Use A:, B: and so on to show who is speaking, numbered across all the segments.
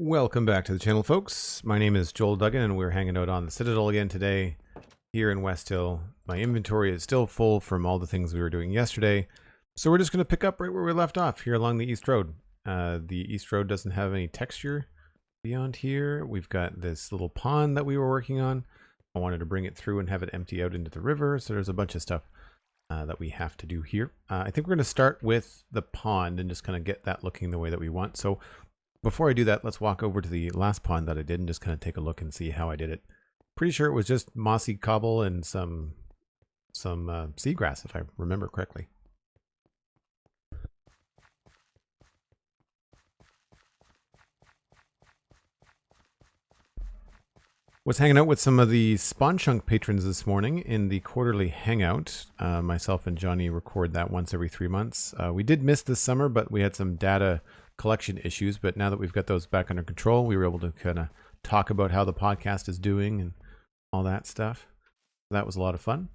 A: Welcome back to the channel, folks. My name is Joel Duggan, and we're hanging out on the Citadel again today here in West Hill. My inventory is still full from all the things we were doing yesterday, so we're just going to pick up right where we left off here along the East Road. The East Road doesn't have any texture beyond here. We've got this little pond that we were working on. I wanted to bring it through and have it empty out into the river, so there's a bunch of stuff that we have to do here. I think we're going to start with the pond and just kind of get that looking the way that we want. So before I do that, let's walk over to the last pond that I did and just kind of take a look and see how I did it. Pretty sure it was just mossy cobble and some seagrass, if I remember correctly. Was hanging out with some of the Spawn Chunk patrons this morning in the quarterly hangout. Myself and Johnny record that once every 3 months. We did miss this summer, but we had some data collection issues. But now that we've got those back under control, we were able to kind of talk about how the podcast is doing and all that stuff. That was a lot of fun.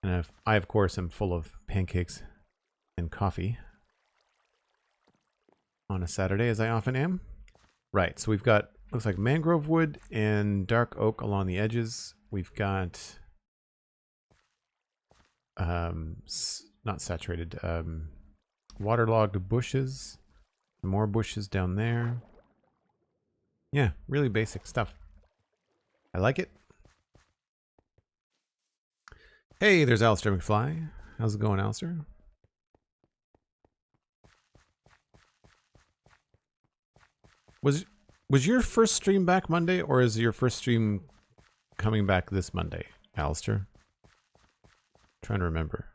A: And I of course, am full of pancakes and coffee on a Saturday, as I often am. Right, so we've got, looks like mangrove wood and dark oak along the edges. We've got not saturated, waterlogged bushes. More bushes down there. Yeah, really basic stuff. I like it. Hey, there's Alistair McFly. How's it going, Alistair? Was your first stream back Monday, or is your first stream coming back this Monday, Alistair? Trying to remember.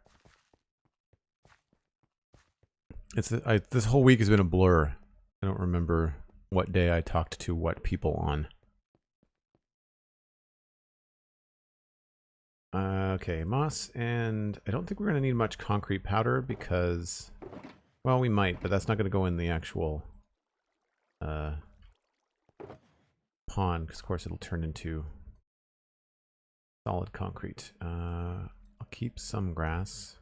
A: This whole week has been a blur. I don't remember what day I talked to what people on. Okay, moss, and I don't think we're going to need much concrete powder because, well, we might, but that's not going to go in the actual pond, because of course it'll turn into solid concrete. I'll keep some grass.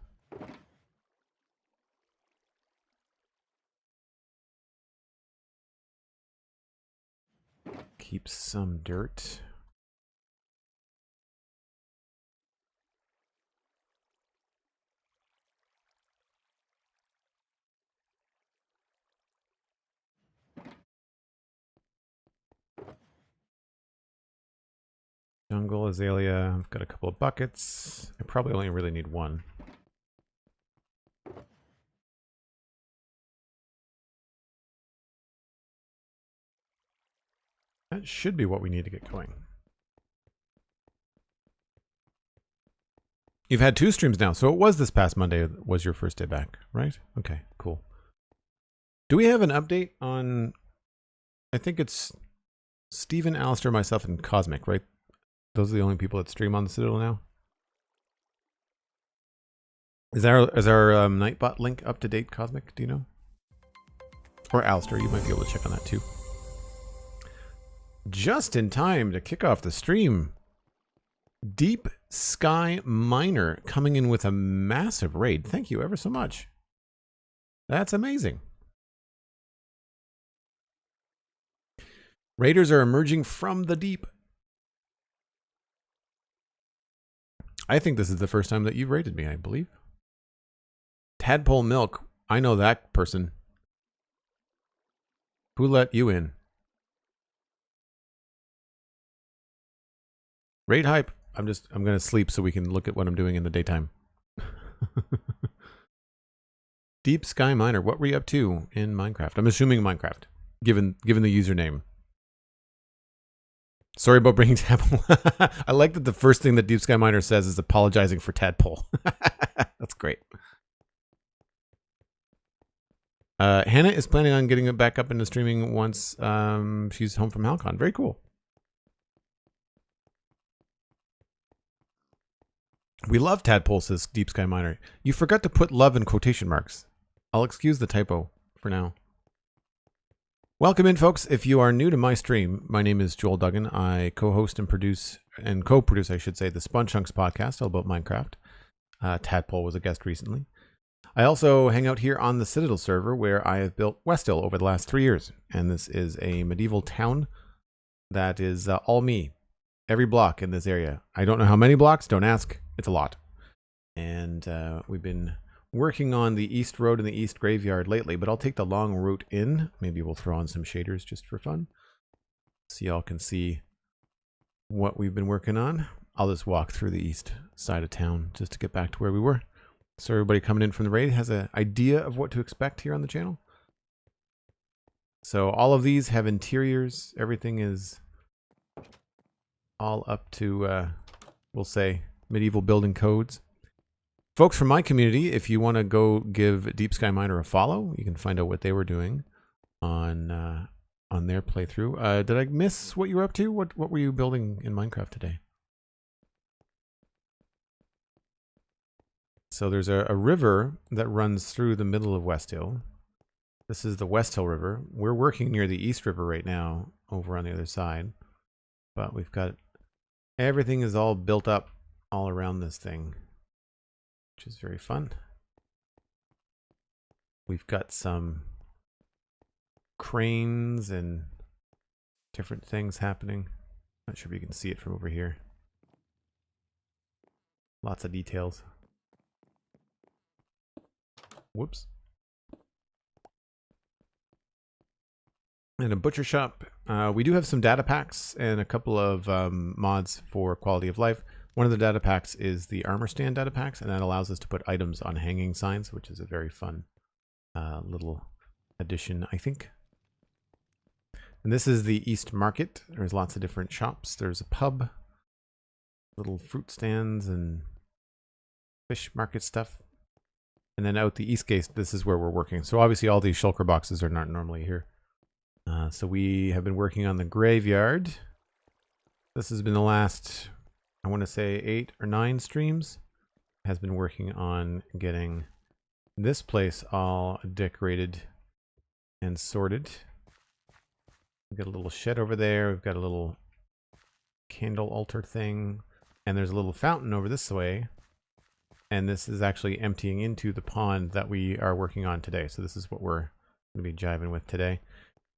A: Keep some dirt. Jungle azalea. I've got a couple of buckets. I probably only really need one. That should be what we need to get going. You've had 2 streams now, so it was this past Monday was your first day back, right? Okay, cool. Do we have an update on, I think it's Steven, Alistair, myself, and Cosmic, right? Those are the only people that stream on the Citadel now? Is our Nightbot link up to date, Cosmic? Do you know? Or Alistair, you might be able to check on that too. Just in time to kick off the stream. Deep Sky Miner coming in with a massive raid. Thank you ever so much. That's amazing. Raiders are emerging from the deep. I think this is the first time that you've raided me, I believe. Tadpole Milk. I know that person. Who let you in? Raid hype. I'm going to sleep so we can look at what I'm doing in the daytime. Deep Sky Miner. What were you up to in Minecraft? I'm assuming Minecraft, given the username. Sorry about bringing Tadpole. I like that the first thing that Deep Sky Miner says is apologizing for Tadpole. That's great. Hannah is planning on getting it back up into streaming once she's home from Halcon. Very cool. We love Tadpole, says Deep Sky Miner. You forgot to put love in quotation marks. I'll excuse the typo for now. Welcome in, folks. If you are new to my stream, my name is Joel Duggan. I co-host and produce, and co-produce, I should say, the Spawn Chunks podcast all about Minecraft. Tadpole was a guest recently. I also hang out here on the Citadel server where I have built Westhill over the last 3 years. And this is a medieval town that is all me. Every block in this area. I don't know how many blocks, don't ask. It's a lot. And we've been working on the East Road and the East Graveyard lately, but I'll take the long route in. Maybe we'll throw on some shaders just for fun, so y'all can see what we've been working on. I'll just walk through the east side of town just to get back to where we were. So everybody coming in from the raid has an idea of what to expect here on the channel. So all of these have interiors. Everything is all up to, we'll say, medieval building codes. Folks from my community, if you want to go give Deep Sky Miner a follow, you can find out what they were doing on their playthrough. Did I miss what you were up to? What were you building in Minecraft today? So there's a river that runs through the middle of Westhill. This is the Westhill River. We're working near the East River right now, over on the other side. But we've got, everything is all built up all around this thing, which is very fun. We've got some cranes and different things happening. Not sure if you can see it from over here. Lots of details. Whoops. And a butcher shop. We do have some data packs and a couple of mods for quality of life. One of the data packs is the armor stand data packs, and that allows us to put items on hanging signs, which is a very fun little addition, I think. And this is the East Market. There's lots of different shops. There's a pub, little fruit stands and fish market stuff. And then out the East Gate, this is where we're working. So obviously all these shulker boxes are not normally here. So we have been working on the graveyard. This has been the last, I want to say 8 or 9 streams. Has been working on getting this place all decorated and sorted. We've got a little shed over there. We've got a little candle altar thing. And there's a little fountain over this way. And this is actually emptying into the pond that we are working on today. So this is what we're going to be jiving with today.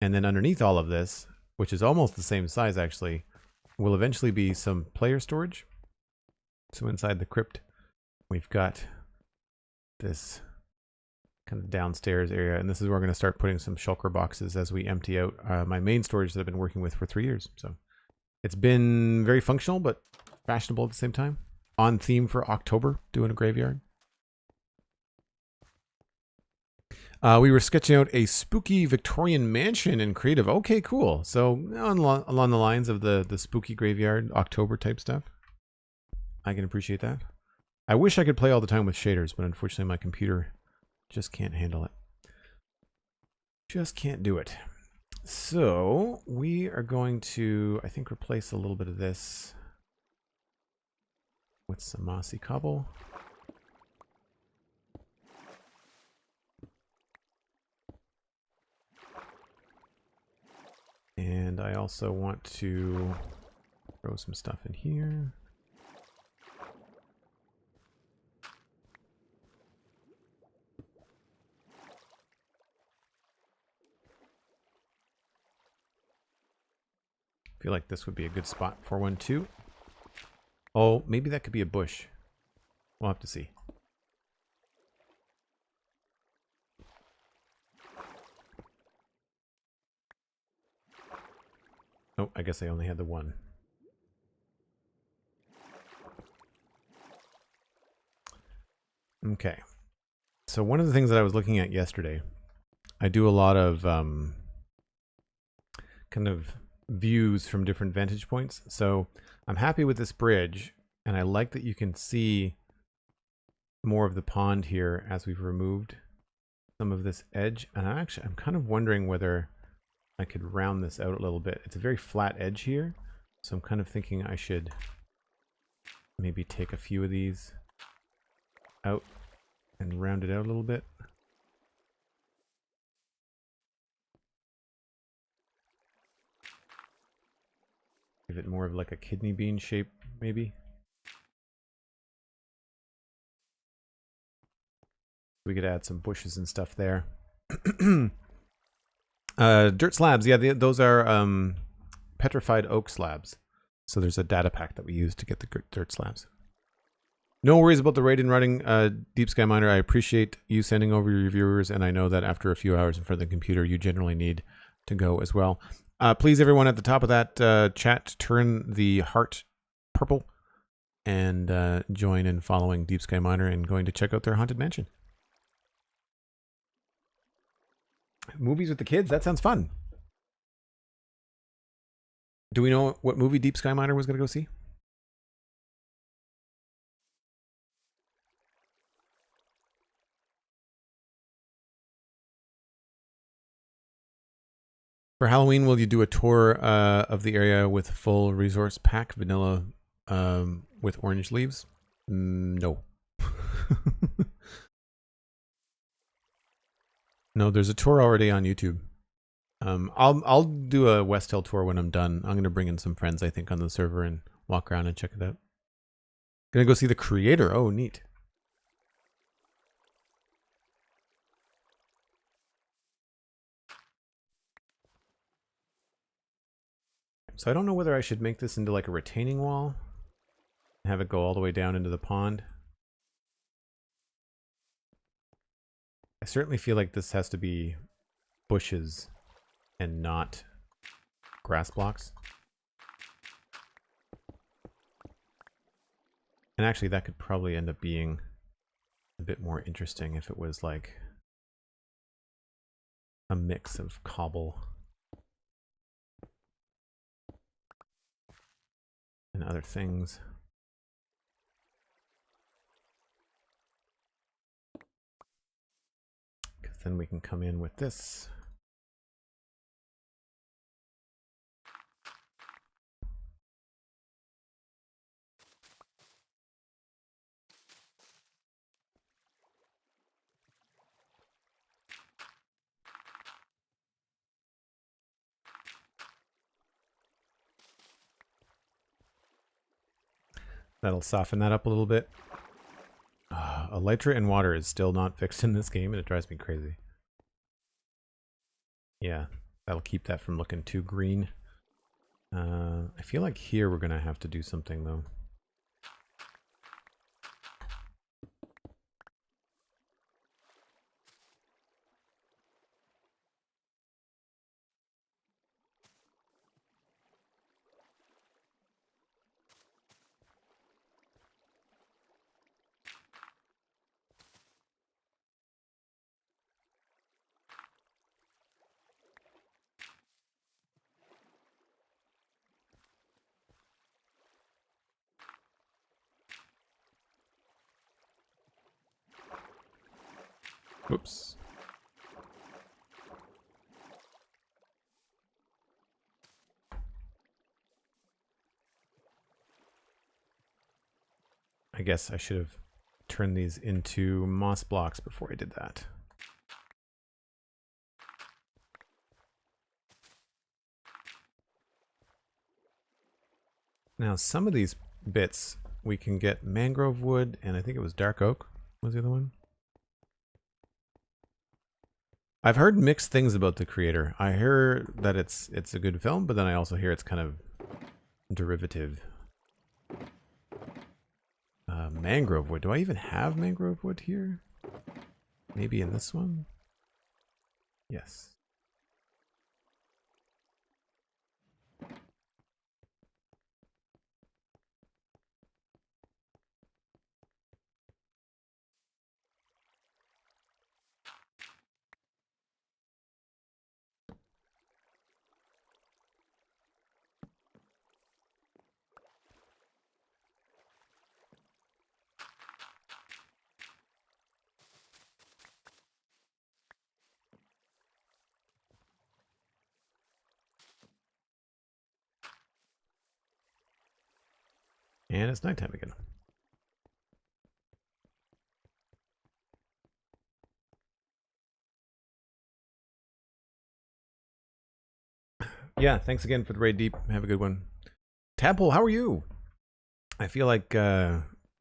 A: And then underneath all of this, which is almost the same size actually, will eventually be some player storage. So inside the crypt, we've got this kind of downstairs area. And this is where we're going to start putting some shulker boxes as we empty out my main storage that I've been working with for 3 years. So it's been very functional, but fashionable at the same time. On theme for October, doing a graveyard. We were sketching out a spooky Victorian mansion in creative. Okay, cool. So along the lines of the spooky graveyard, October type stuff. I can appreciate that. I wish I could play all the time with shaders, but unfortunately my computer just can't handle it. Just can't do it. So we are going to, I think, replace a little bit of this with some mossy cobble. And I also want to throw some stuff in here. I feel like this would be a good spot for one too. Oh, maybe that could be a bush. We'll have to see. Oh, I guess I only had the one. Okay. So one of the things that I was looking at yesterday, I do a lot of kind of views from different vantage points. So I'm happy with this bridge, and I like that you can see more of the pond here as we've removed some of this edge. And I'm kind of wondering whether I could round this out a little bit. It's a very flat edge here, so I'm kind of thinking I should maybe take a few of these out and round it out a little bit. Give it more of like a kidney bean shape, maybe. We could add some bushes and stuff there. Dirt slabs, yeah, those are petrified oak slabs. So there's a data pack that we use to get the dirt slabs. No worries about the raid and running, Deep Sky Miner. I appreciate you sending over your viewers, and I know that after a few hours in front of the computer, you generally need to go as well. Please, everyone at the top of that chat, turn the heart purple and join in following Deep Sky Miner and going to check out their haunted mansion. Movies with the kids? That sounds fun. Do we know what movie Deep Sky Miner was going to go see? For Halloween, will you do a tour of the area with full resource pack, vanilla with orange leaves? No. No, there's a tour already on YouTube. I'll do a West Hill tour when I'm done. I'm going to bring in some friends, I think, on the server and walk around and check it out. Gonna go see the creator. Oh, neat. So I don't know whether I should make this into like a retaining wall and have it go all the way down into the pond. I certainly feel like this has to be bushes and not grass blocks. And actually that could probably end up being a bit more interesting if it was like a mix of cobble and other things. Because then we can come in with this. That'll soften that up a little bit. Elytra and water is still not fixed in this game, and it drives me crazy. Yeah, that'll keep that from looking too green. I feel like here we're going to have to do something, though. Whoops. I guess I should have turned these into moss blocks before I did that. Now, some of these bits we can get mangrove wood, and I think it was dark oak was the other one. I've heard mixed things about the creator. I hear that it's a good film, but then I also hear it's kind of derivative. Mangrove wood. Do I even have mangrove wood here? Maybe in this one? Yes. And it's nighttime again. Yeah, thanks again for the raid, Deep. Have a good one. Tadpole, how are you? I feel like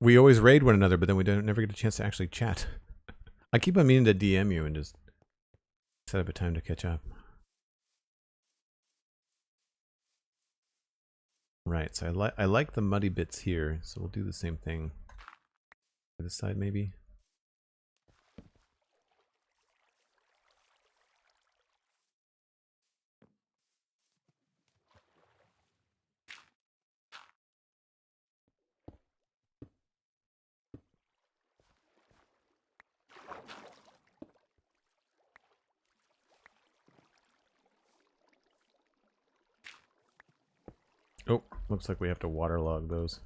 A: we always raid one another, but then we don't never get a chance to actually chat. I keep on meaning to DM you and just set up a time to catch up. Right, so I like the muddy bits here, so we'll do the same thing. This side maybe. Oh, looks like we have to waterlog those.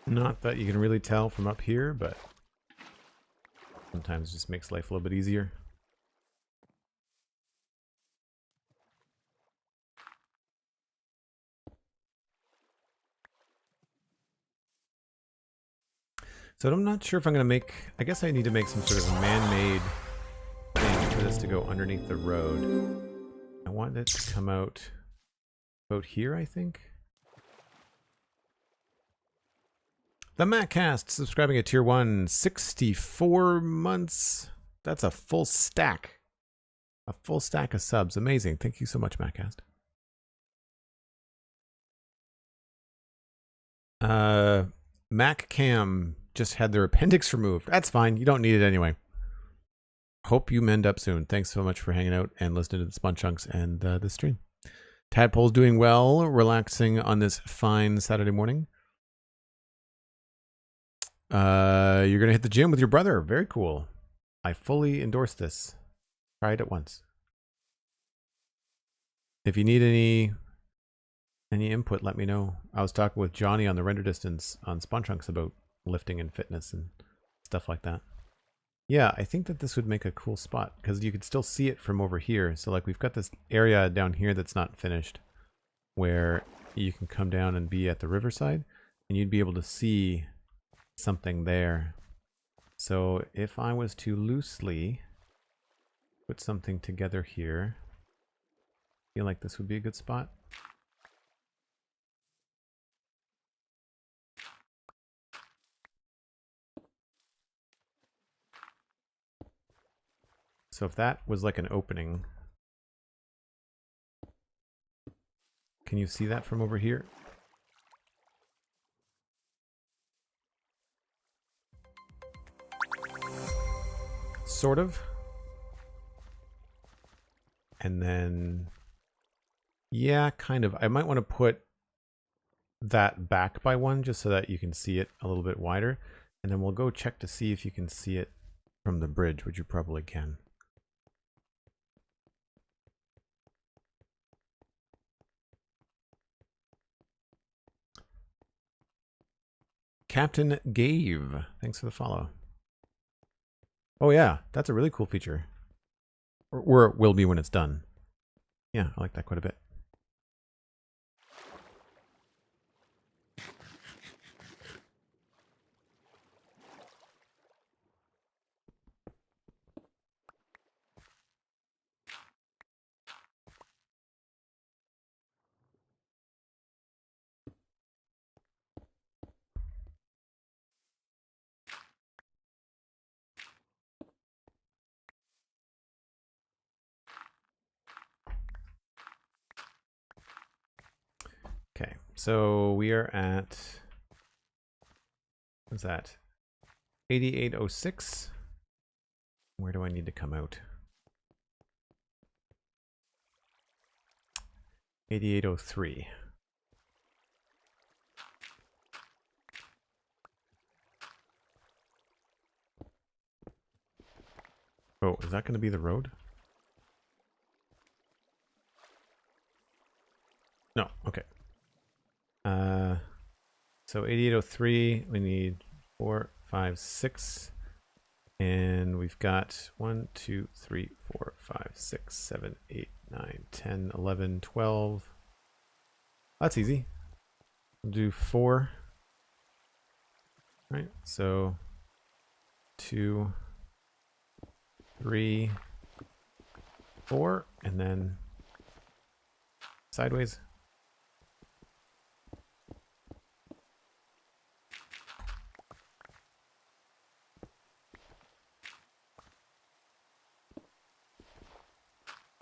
A: Not that you can really tell from up here, but sometimes it just makes life a little bit easier. So I'm not sure if I'm going to make... I guess I need to make some sort of man-made thing for this to go underneath the road. I want it to come out about here, I think. The Mattcast subscribing at tier 1, 64 months. That's a full stack. A full stack of subs. Amazing. Thank you so much, Mattcast. MacCam just had their appendix removed. That's fine. You don't need it anyway. Hope you mend up soon. Thanks so much for hanging out and listening to the Spun Chunks and the stream. Tadpole's doing well, relaxing on this fine Saturday morning. You're going to hit the gym with your brother. Very cool. I fully endorse this. Try it at once. If you need any input, let me know. I was talking with Johnny on the render distance on Spun Chunks about lifting and fitness and stuff like that. Yeah, I think that this would make a cool spot because you could still see it from over here. So like we've got this area down here that's not finished where you can come down and be at the riverside and you'd be able to see something there. So if I was to loosely put something together here, I feel like this would be a good spot. So if that was like an opening, can you see that from over here? Sort of. And then, yeah, kind of. I might want to put that back by one just so that you can see it a little bit wider. And then we'll go check to see if you can see it from the bridge, which you probably can. Captain Gave, thanks for the follow. Oh yeah, that's a really cool feature. Or it will be when it's done. Yeah, I like that quite a bit. Okay, so we are at, what's that? 8806. Where do I need to come out? 8803. Oh, is that going to be the road? No, okay. So 8803, we need 4, 5, 6. And we've got 1, 2, 3, 4, 5, 6, 7, 8, 9, 10, 11, 12. That's easy. We'll do 4. Right, so 2, 3, 4, and then sideways.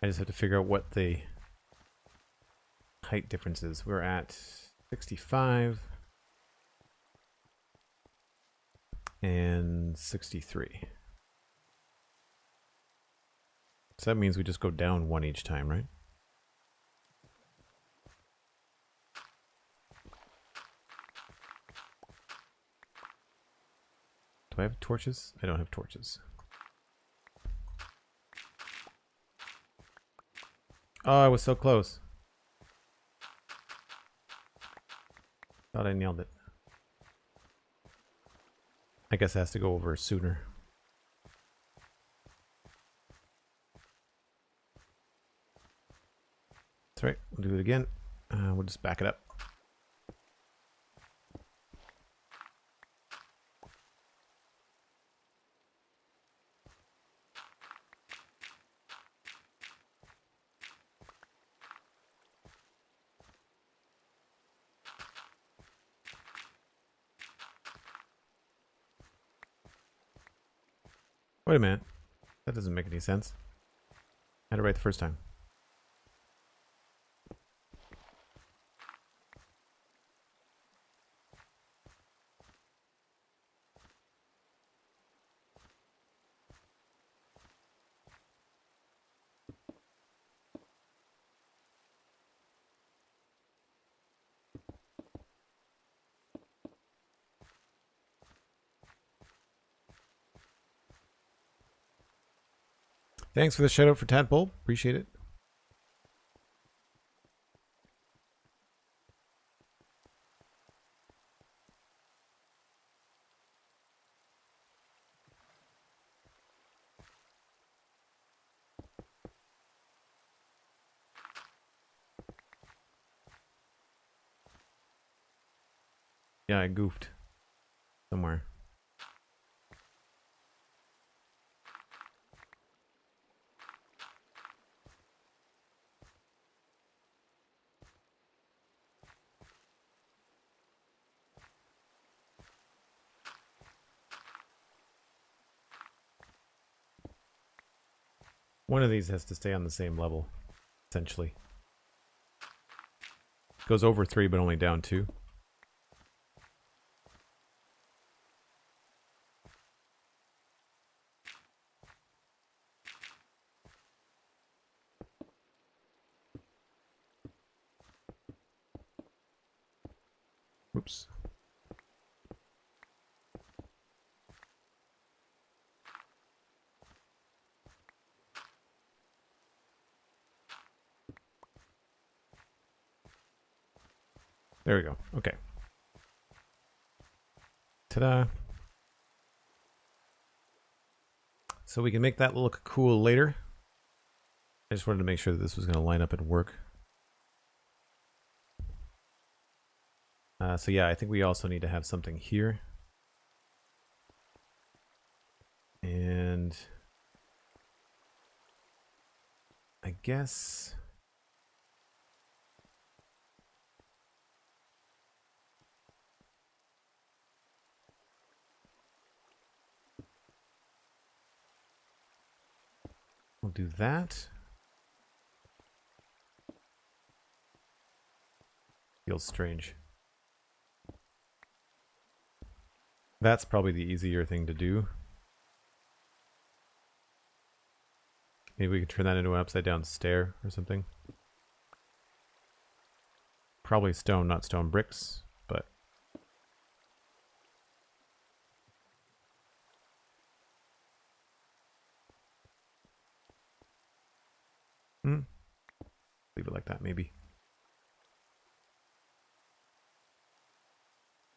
A: I just have to figure out what the height difference is. We're at 65 and 63. So that means we just go down 1 each time, right? Do I have torches? I don't have torches. Oh, I was so close. Thought I nailed it. I guess it has to go over sooner. That's right. We'll do it again. We'll just back it up. Wait a minute. That doesn't make any sense. I had it right the first time. Thanks for the shout out for Tadpole. Appreciate it. Yeah, I goofed somewhere. One of these has to stay on the same level, essentially. Goes over 3, but only down 2. Oops. There we go. Okay. Ta-da. So we can make that look cool later. I just wanted to make sure that this was going to line up and work. So yeah, I think we also need to have something here. And I guess we'll do that. Feels strange. That's probably the easier thing to do. Maybe we could turn that into an upside down stair or something. Probably stone, not stone bricks, but leave it like that maybe.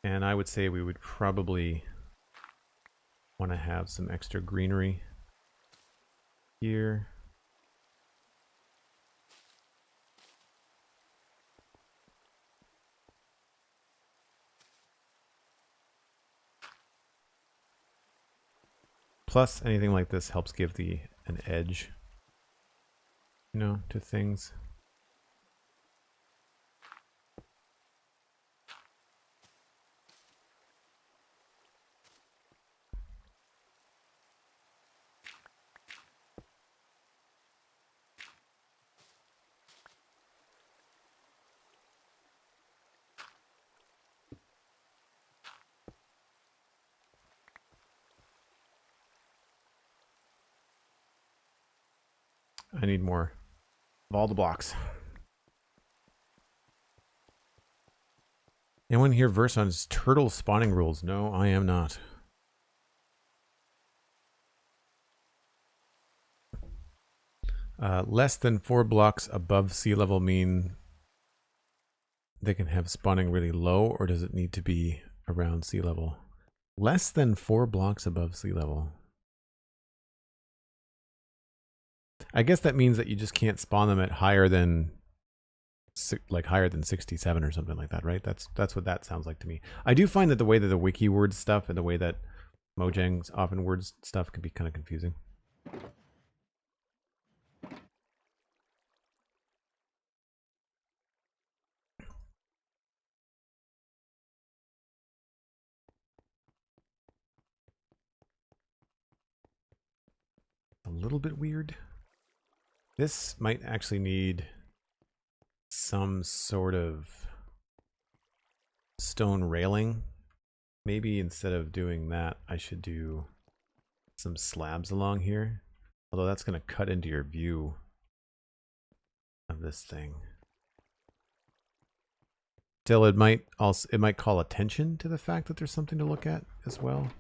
A: And I would say we would probably want to have some extra greenery here. Plus, anything like this helps give an edge, you know, to things. I need more of all the blocks. Anyone here versed on turtle spawning rules? No, I am not. Less than 4 blocks above sea level mean they can have spawning really low, or does it need to be around sea level? Less than 4 blocks above sea level. I guess that means that you just can't spawn them at higher than higher than 67 or something like that, right? That's what that sounds like to me. I do find that the way that the wiki words stuff and the way that Mojang's often words stuff can be kind of confusing. A little bit weird. This might actually need some sort of stone railing. Maybe instead of doing that, I should do some slabs along here. Although that's going to cut into your view of this thing. Still, it might call attention to the fact that there's something to look at as well.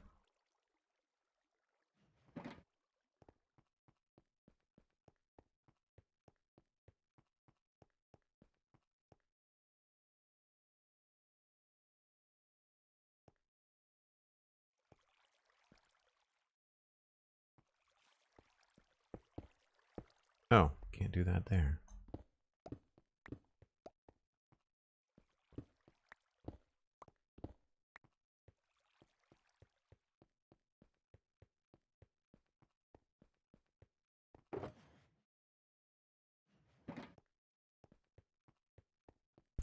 A: Oh, can't do that there.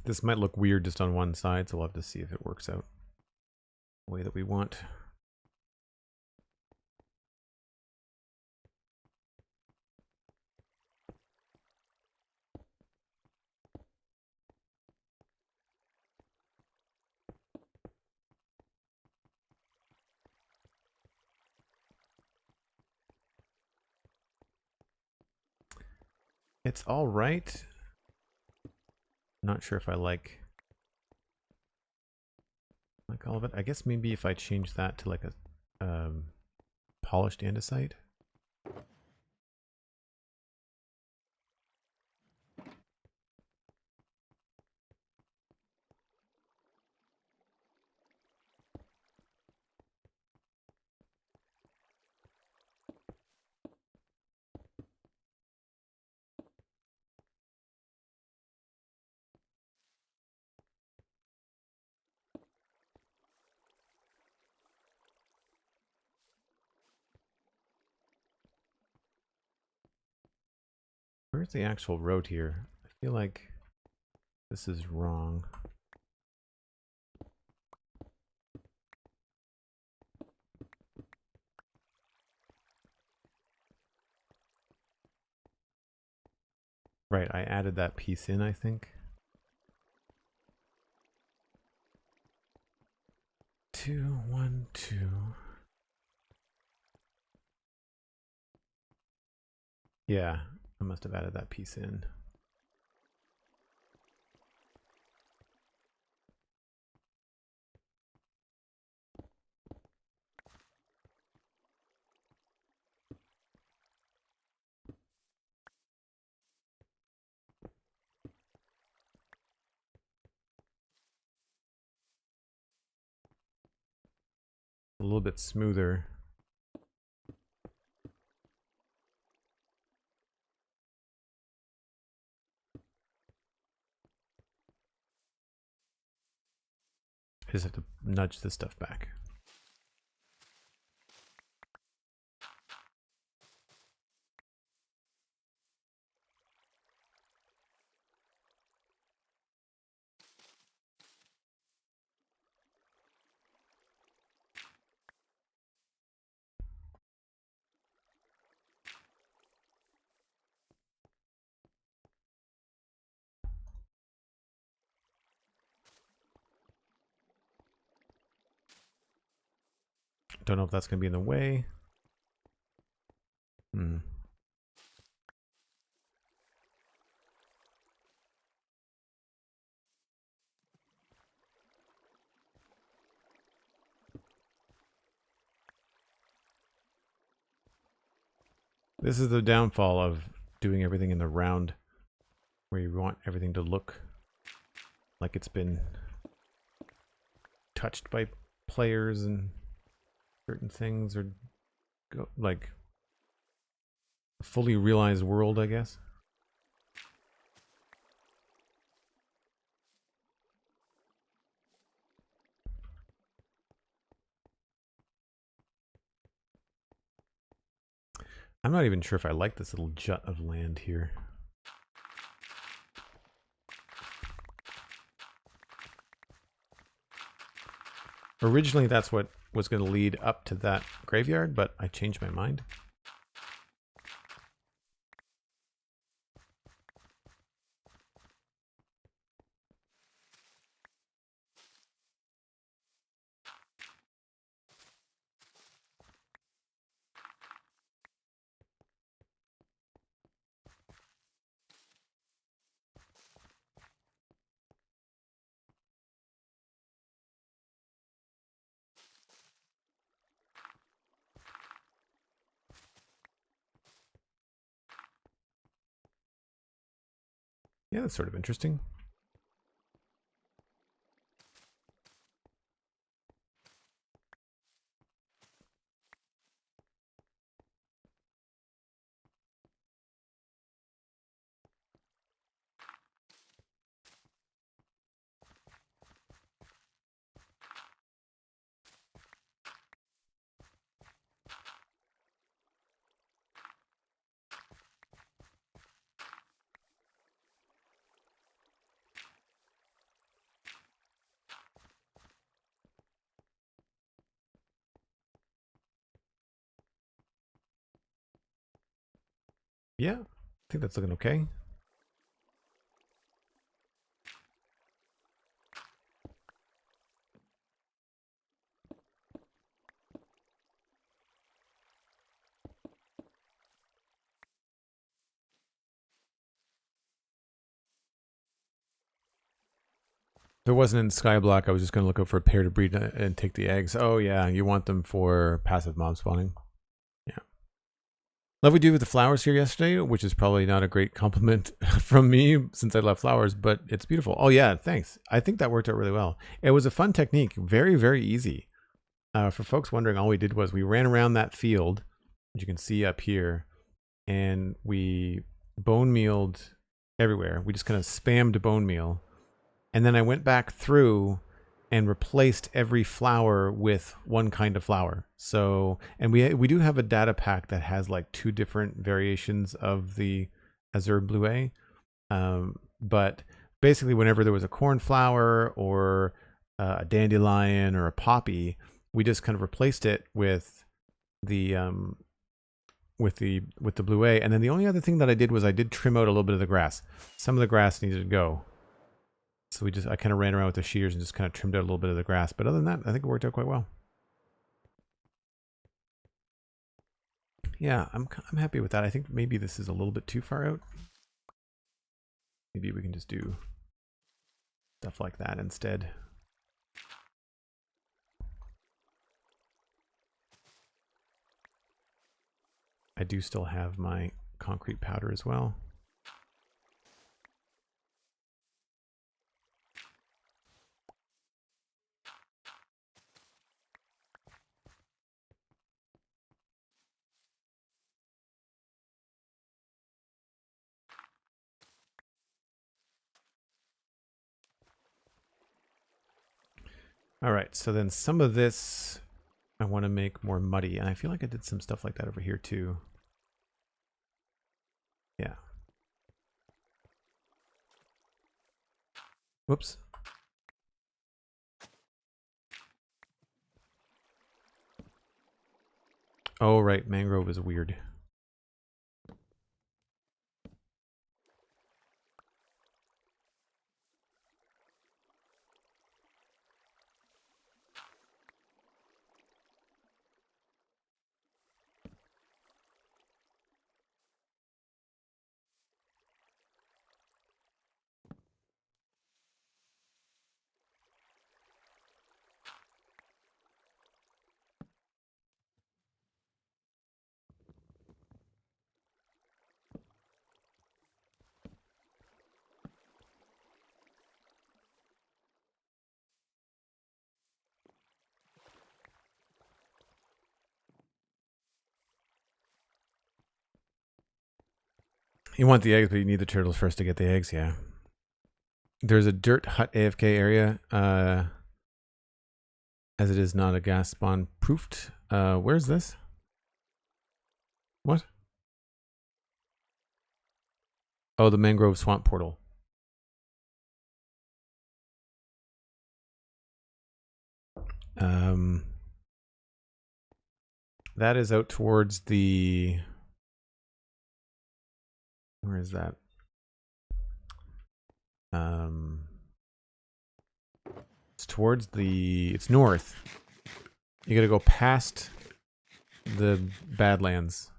A: This might look weird just on one side, so we'll have to see if it works out the way that we want. It's all right. Not sure if I like all of it. I guess maybe if I change that to like a polished andesite. Where's the actual road here? I feel like this is wrong. Right, I added that piece in, I think. 2, 1, 2. Yeah, I must have added that piece in. A little bit smoother. I just have to nudge this stuff back. Don't know if that's going to be in the way. This is the downfall of doing everything in the round, where you want everything to look like it's been touched by players and certain things, or like a fully realized world, I guess. I'm not even sure if I like this little jut of land here. Originally, that's what was going to lead up to that graveyard, but I changed my mind. Yeah, that's sort of interesting. Yeah, I think that's looking okay. If it wasn't in Skyblock, I was just going to look up for a pair to breed and take the eggs. Oh yeah, you want them for passive mob spawning. Yeah. Love we do with the flowers here yesterday, which is probably not a great compliment from me since I love flowers, but it's beautiful. Oh yeah, thanks. I think that worked out really well. It was a fun technique. Very, very easy. For folks wondering, all we did was we ran around that field, as you can see up here, and we bone mealed everywhere. We just kind of spammed bone meal. And then I went back through and replaced every flower with one kind of flower. So, and we do have a data pack that has like 2 different variations of the Azure Bleuet. But basically, whenever there was a cornflower or a dandelion or a poppy, we just kind of replaced it with the Bleuet. And then the only other thing that I did was I did trim out a little bit of the grass. Some of the grass needed to go. So I kind of ran around with the shears and just kind of trimmed out a little bit of the grass. But other than that, I think it worked out quite well. Yeah, I'm happy with that. I think maybe this is a little bit too far out. Maybe we can just do stuff like that instead. I do still have my concrete powder as well. All right, so then some of this I want to make more muddy, and I feel like I did some stuff like that over here too. Yeah. Whoops. Oh, right, mangrove is weird. You want the eggs, but you need the turtles first to get the eggs, yeah. There's a dirt hut AFK area, as it is not a gas spawn proofed. Where's this? What? Oh, the mangrove swamp portal. That is out towards the... Where is that? It's towards the... It's north. You gotta go past the Badlands.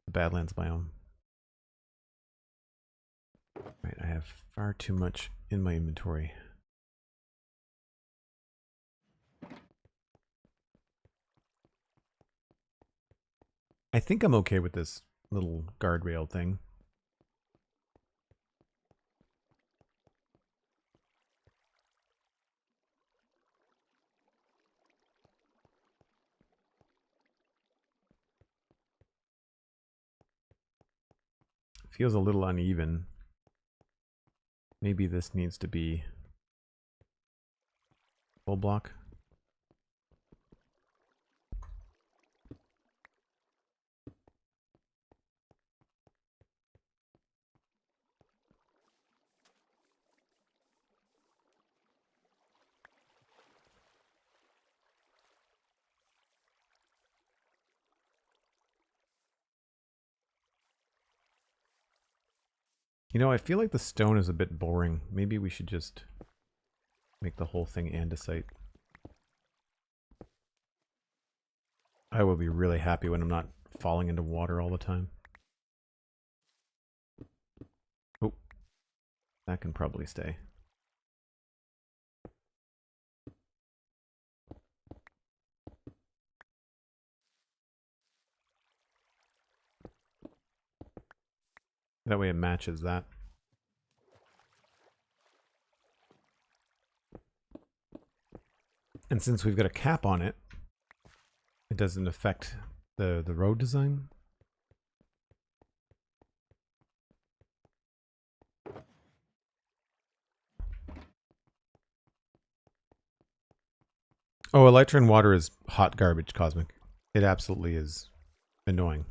A: The Badlands biome. Right, I have far too much in my inventory. I think I'm okay with this little guardrail thing. Feels a little uneven. Maybe this needs to be full block. You know, I feel like the stone is a bit boring. Maybe we should just make the whole thing andesite. I will be really happy when I'm not falling into water all the time. Oh, that can probably stay. That way it matches that. And since we've got a cap on it, it doesn't affect the road design. Oh, elytra in water is hot garbage, Cosmic. It absolutely is annoying.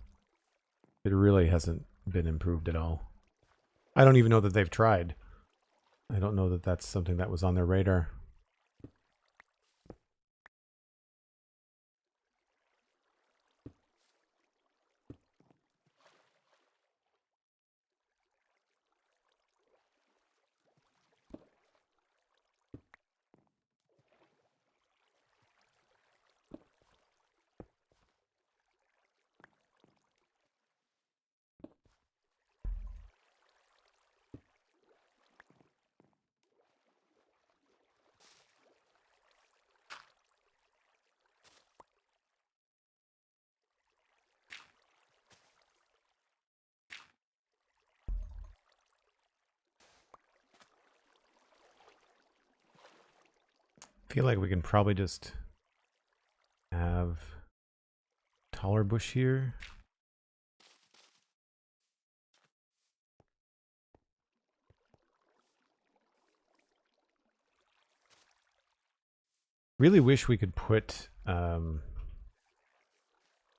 A: It really hasn't been improved at all. I don't even know that they've tried. I don't know that that's something that was on their radar. I feel like we can probably just have taller bush here. Really wish we could put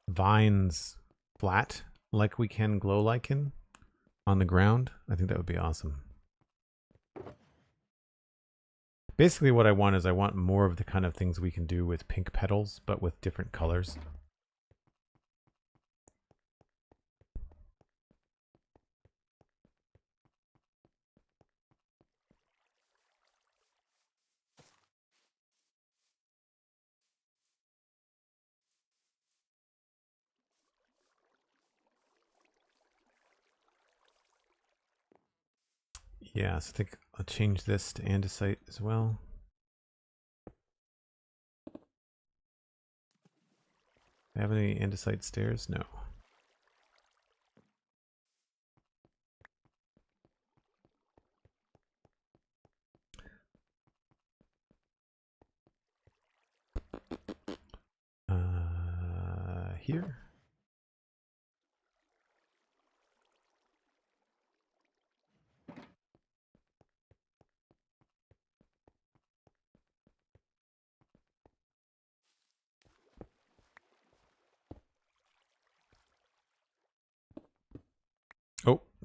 A: vines flat like we can glow lichen on the ground. I think that would be awesome. Basically what I want is I want more of the kind of things we can do with pink petals, but with different colors. Yeah, so I think I'll change this to andesite as well. Do I have any andesite stairs? No. Here.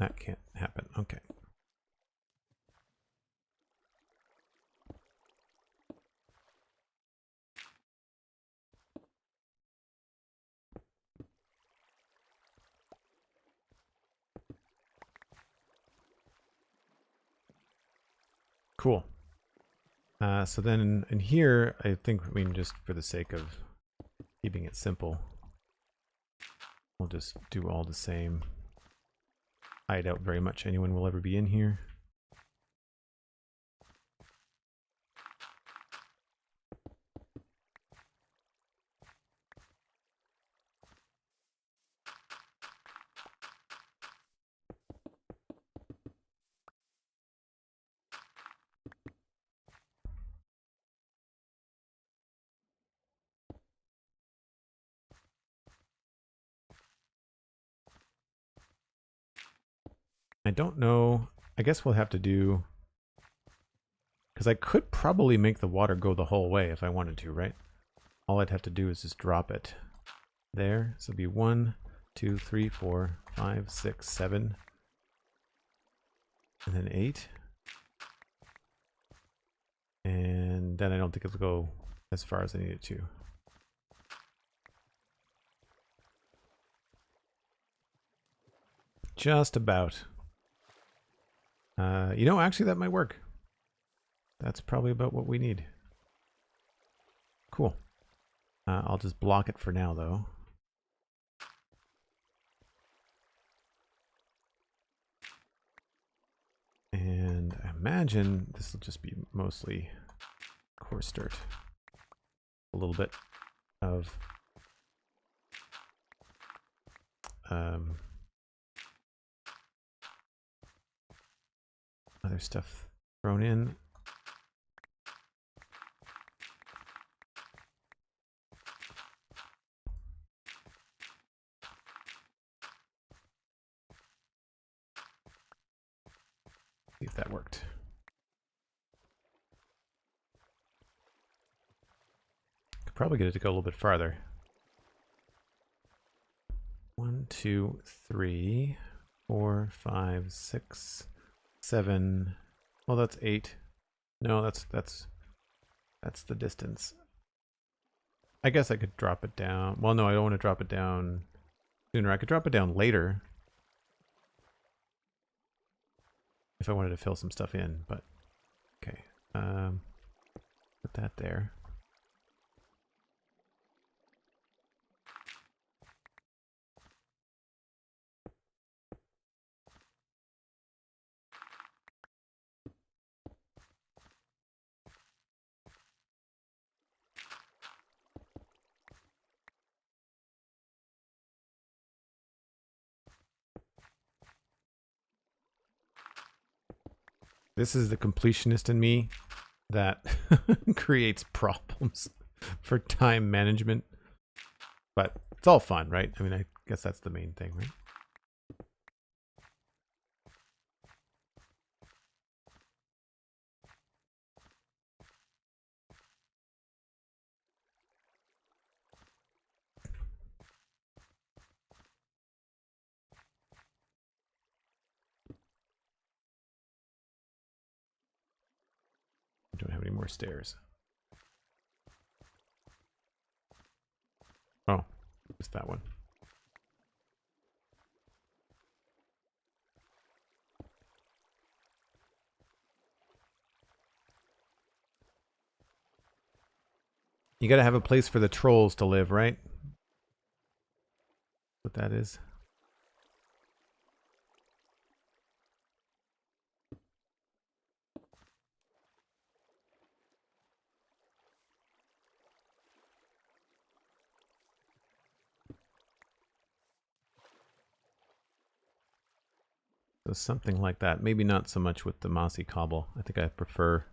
A: that can't happen. Okay. Cool. So then in here, I think, I mean, just for the sake of keeping it simple, we'll just do all the same. I doubt very much anyone will ever be in here. I don't know. I guess we'll have to do, because I could probably make the water go the whole way if I wanted to, right? All I'd have to do is just drop it there. So it'd be 1, 2, 3, 4, 5, 6, 7, and then 8. And then I don't think it'll go as far as I need it to. Just about. You know, actually that might work. That's probably about what we need. Cool. I'll just block it for now, though. And I imagine this will just be mostly coarse dirt. A little bit of other stuff thrown in. See if that worked. Could probably get it to go a little bit farther. 1, 2, 3, 4, 5, 6, 7. Well, that's 8. No, that's the distance. I guess I could drop it down. Well, no, I don't want to drop it down sooner. I could drop it down later if I wanted to fill some stuff in, but okay. Put that there. This is the completionist in me that creates problems for time management. But it's all fun, right? I mean, I guess that's the main thing, right? Don't have any more stairs. Oh, just that one. You gotta have a place for the trolls to live, right? What that is. So something like that. Maybe not so much with the mossy cobble. I think I prefer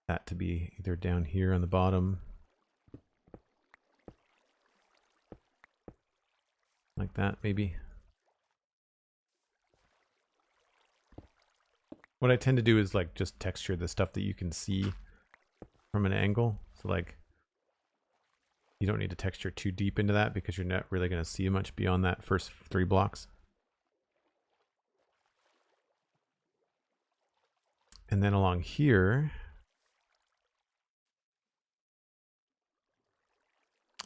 A: that to be either down here on the bottom. Like that, maybe. What I tend to do is like just texture the stuff that you can see from an angle. So like, you don't need to texture too deep into that because you're not really going to see much beyond that first 3 blocks. And then along here,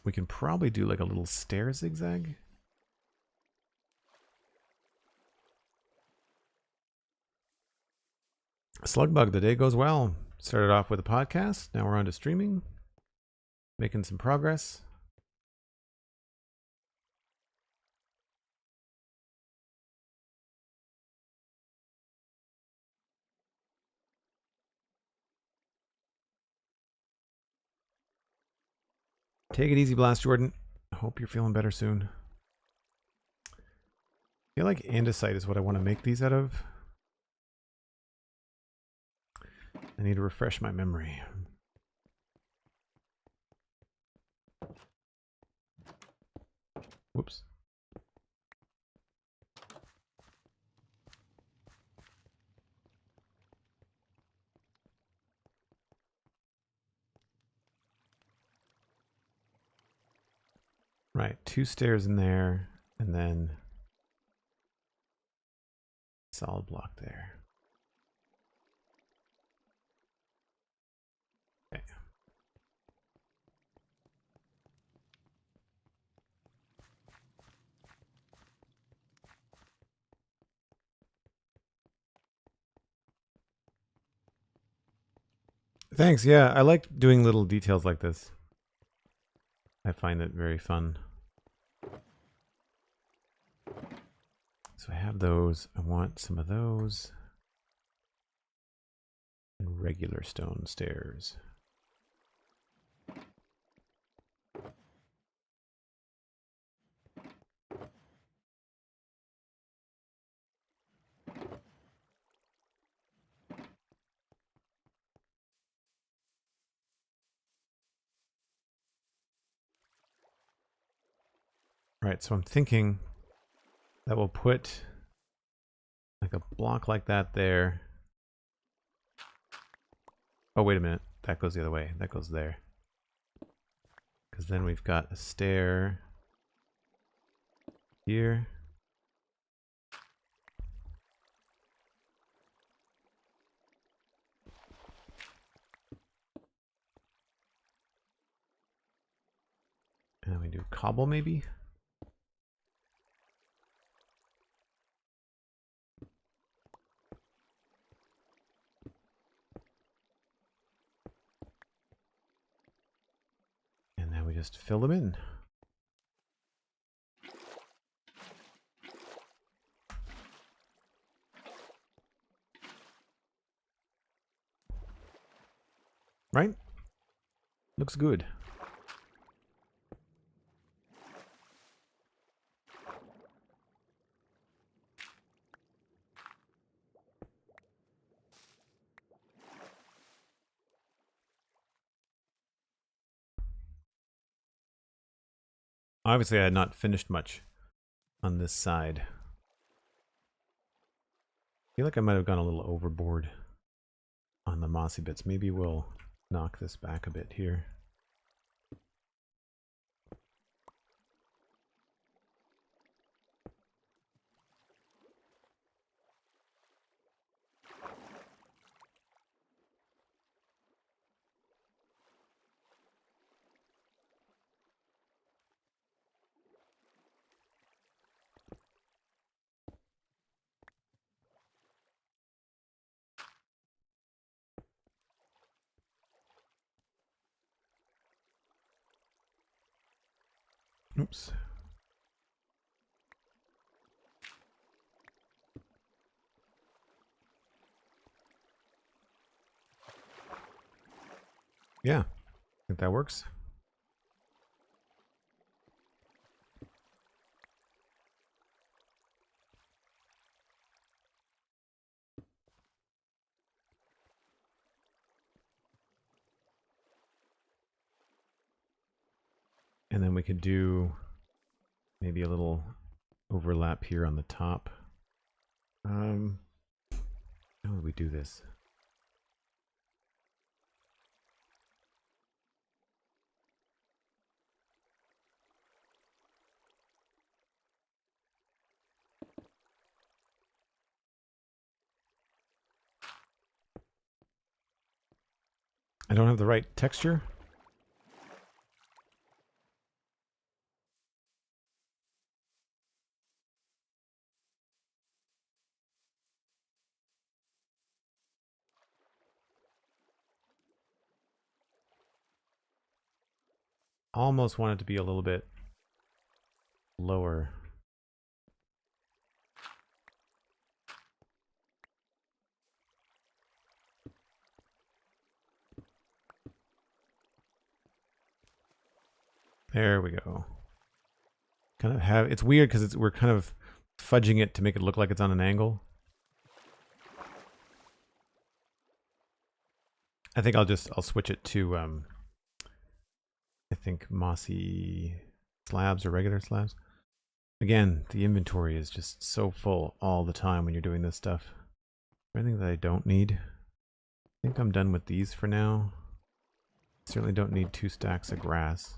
A: we can probably do like a little stair zigzag. Slugbug, the day goes well. Started off with a podcast. Now we're on to streaming. Making some progress. Take it easy, Blast Jordan. I hope you're feeling better soon. I feel like andesite is what I want to make these out of. I need to refresh my memory. Whoops. Right, 2 stairs in there, and then solid block there. Okay. Thanks, yeah, I like doing little details like this. I find it very fun. So I have those. I want some of those. And regular stone stairs. Right, so I'm thinking that we'll put like a block like that there. Oh, wait a minute. That goes the other way. That goes there. Because then we've got a stair here. And then we do cobble maybe. And then we just fill them in. Right? Looks good. Obviously, I had not finished much on this side. I feel like I might have gone a little overboard on the mossy bits. Maybe we'll knock this back a bit here. Oops. Yeah, I think that works. And then we could do maybe a little overlap here on the top. How would we do this? I don't have the right texture. Almost want it to be a little bit lower. There we go. Kind of have, it's weird because we're kind of fudging it to make it look like it's on an angle. I think I'll switch it to I think mossy slabs or regular slabs. Again, the inventory is just so full all the time when you're doing this stuff. Anything that I don't need? I think I'm done with these for now. Certainly don't need 2 stacks of grass.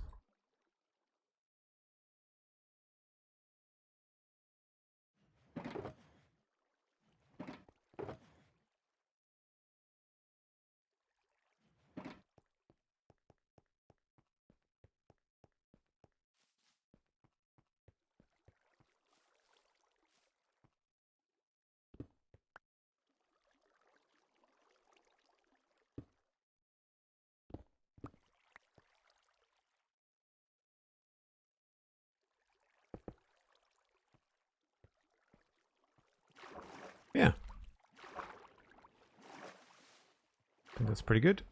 A: Yeah. I think that's pretty good.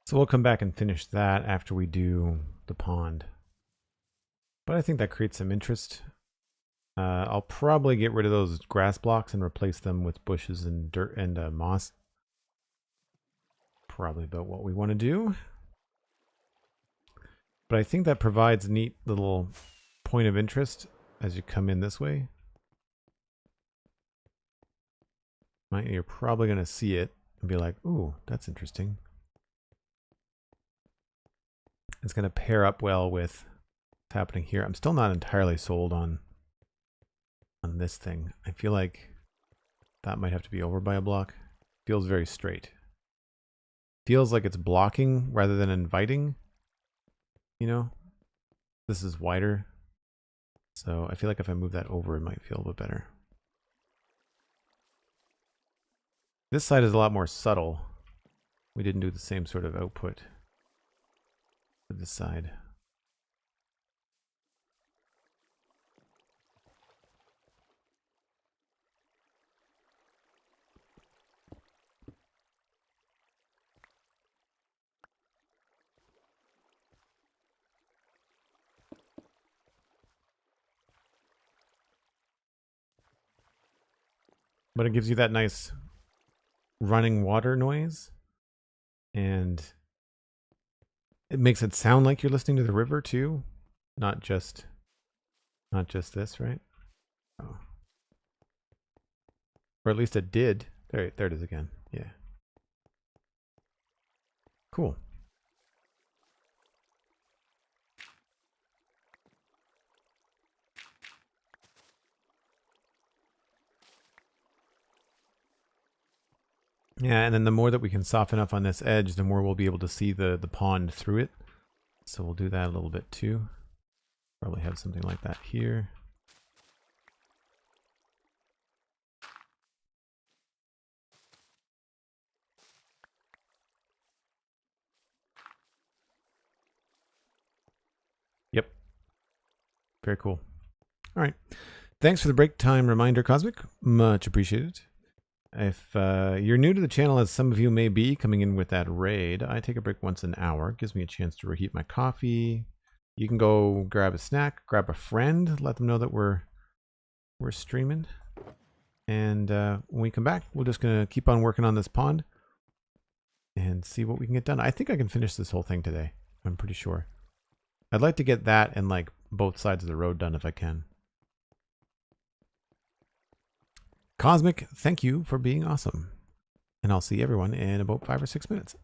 A: So we'll come back and finish that after we do the pond. But I think that creates some interest. I'll probably get rid of those grass blocks and replace them with bushes and dirt and moss. Probably about what we want to do. But I think that provides a neat little point of interest as you come in this way. You're probably going to see it and be like, ooh, that's interesting. It's going to pair up well with what's happening here. I'm still not entirely sold on this thing. I feel like that might have to be over by a block. Feels very straight. Feels like it's blocking rather than inviting. You know, this is wider. So I feel like if I move that over, it might feel a bit better. This side is a lot more subtle. We didn't do the same sort of output to this side. But it gives you that nice running water noise, and it makes it sound like you're listening to the river too, not just this, right? Oh. Or at least it did. There it is again. Yeah. Cool. Yeah, and then the more that we can soften up on this edge, the more we'll be able to see the pond through it. So we'll do that a little bit too. Probably have something like that here. Yep. Very cool. All right. Thanks for the break time reminder, Cosmic. Much appreciated. If you're new to the channel, as some of you may be coming in with that raid, I take a break once an hour. It gives me a chance to reheat my coffee. You can go grab a snack, grab a friend, let them know that we're streaming. And when we come back, we're just going to keep on working on this pond. and see what we can get done. I think I can finish this whole thing today. I'm pretty sure. I'd like to get that and like both sides of the road done if I can. Cosmic, thank you for being awesome. And I'll see everyone in about 5 or 6 minutes.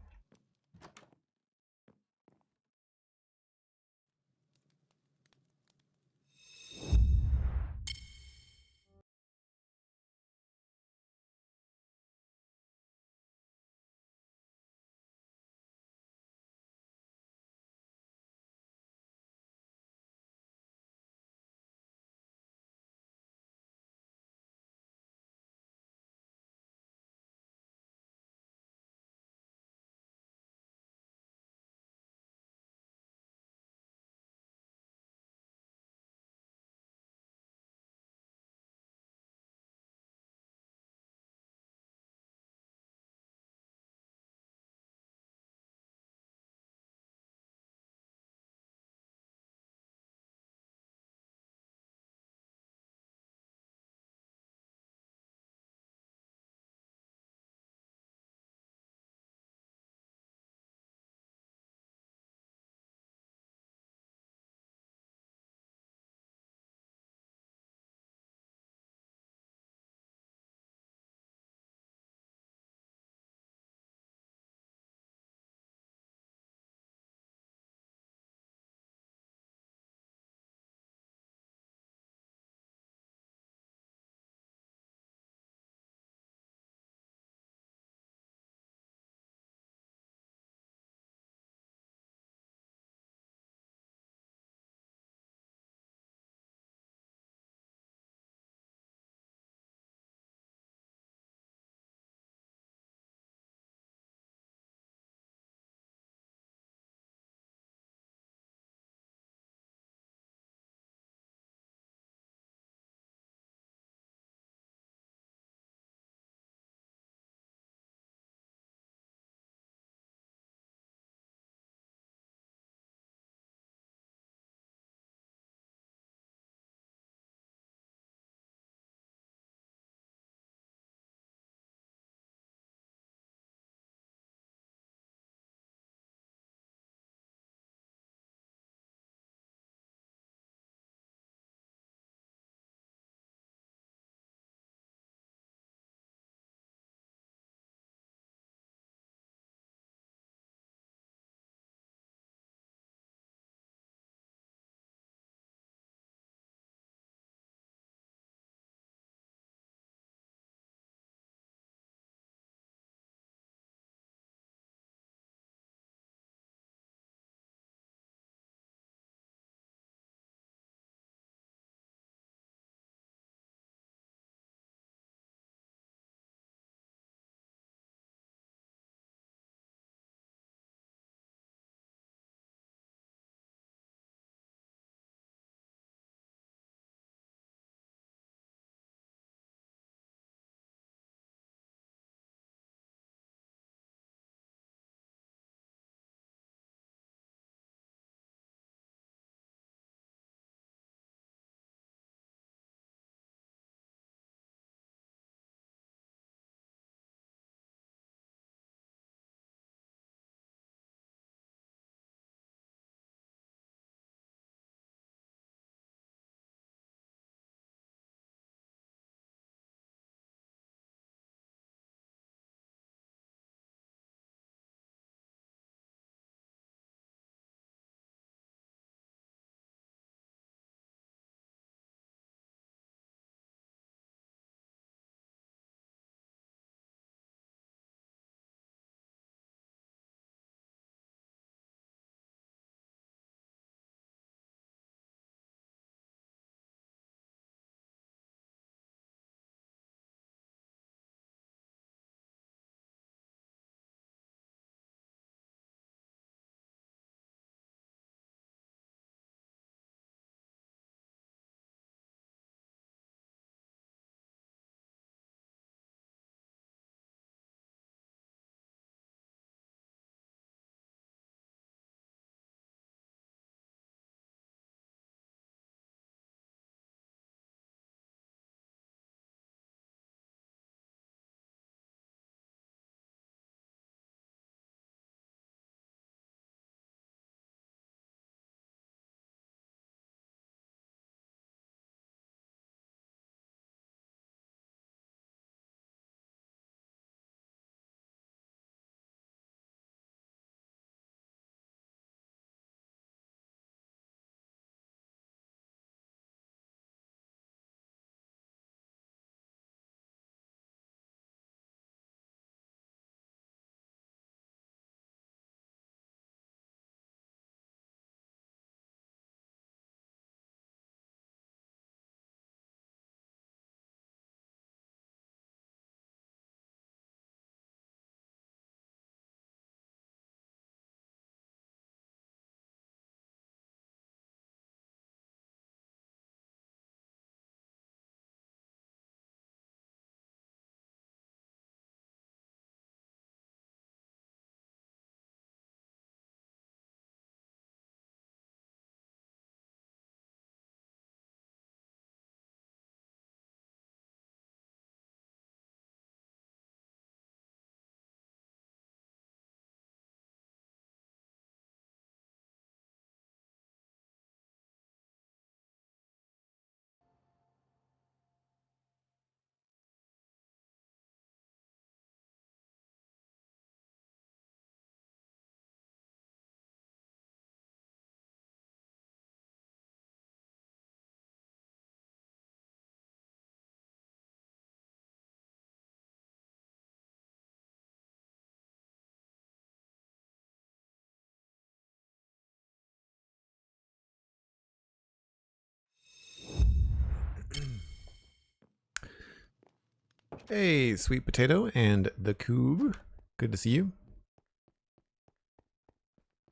A: Hey, Sweet Potato and the Cove. Good to see you.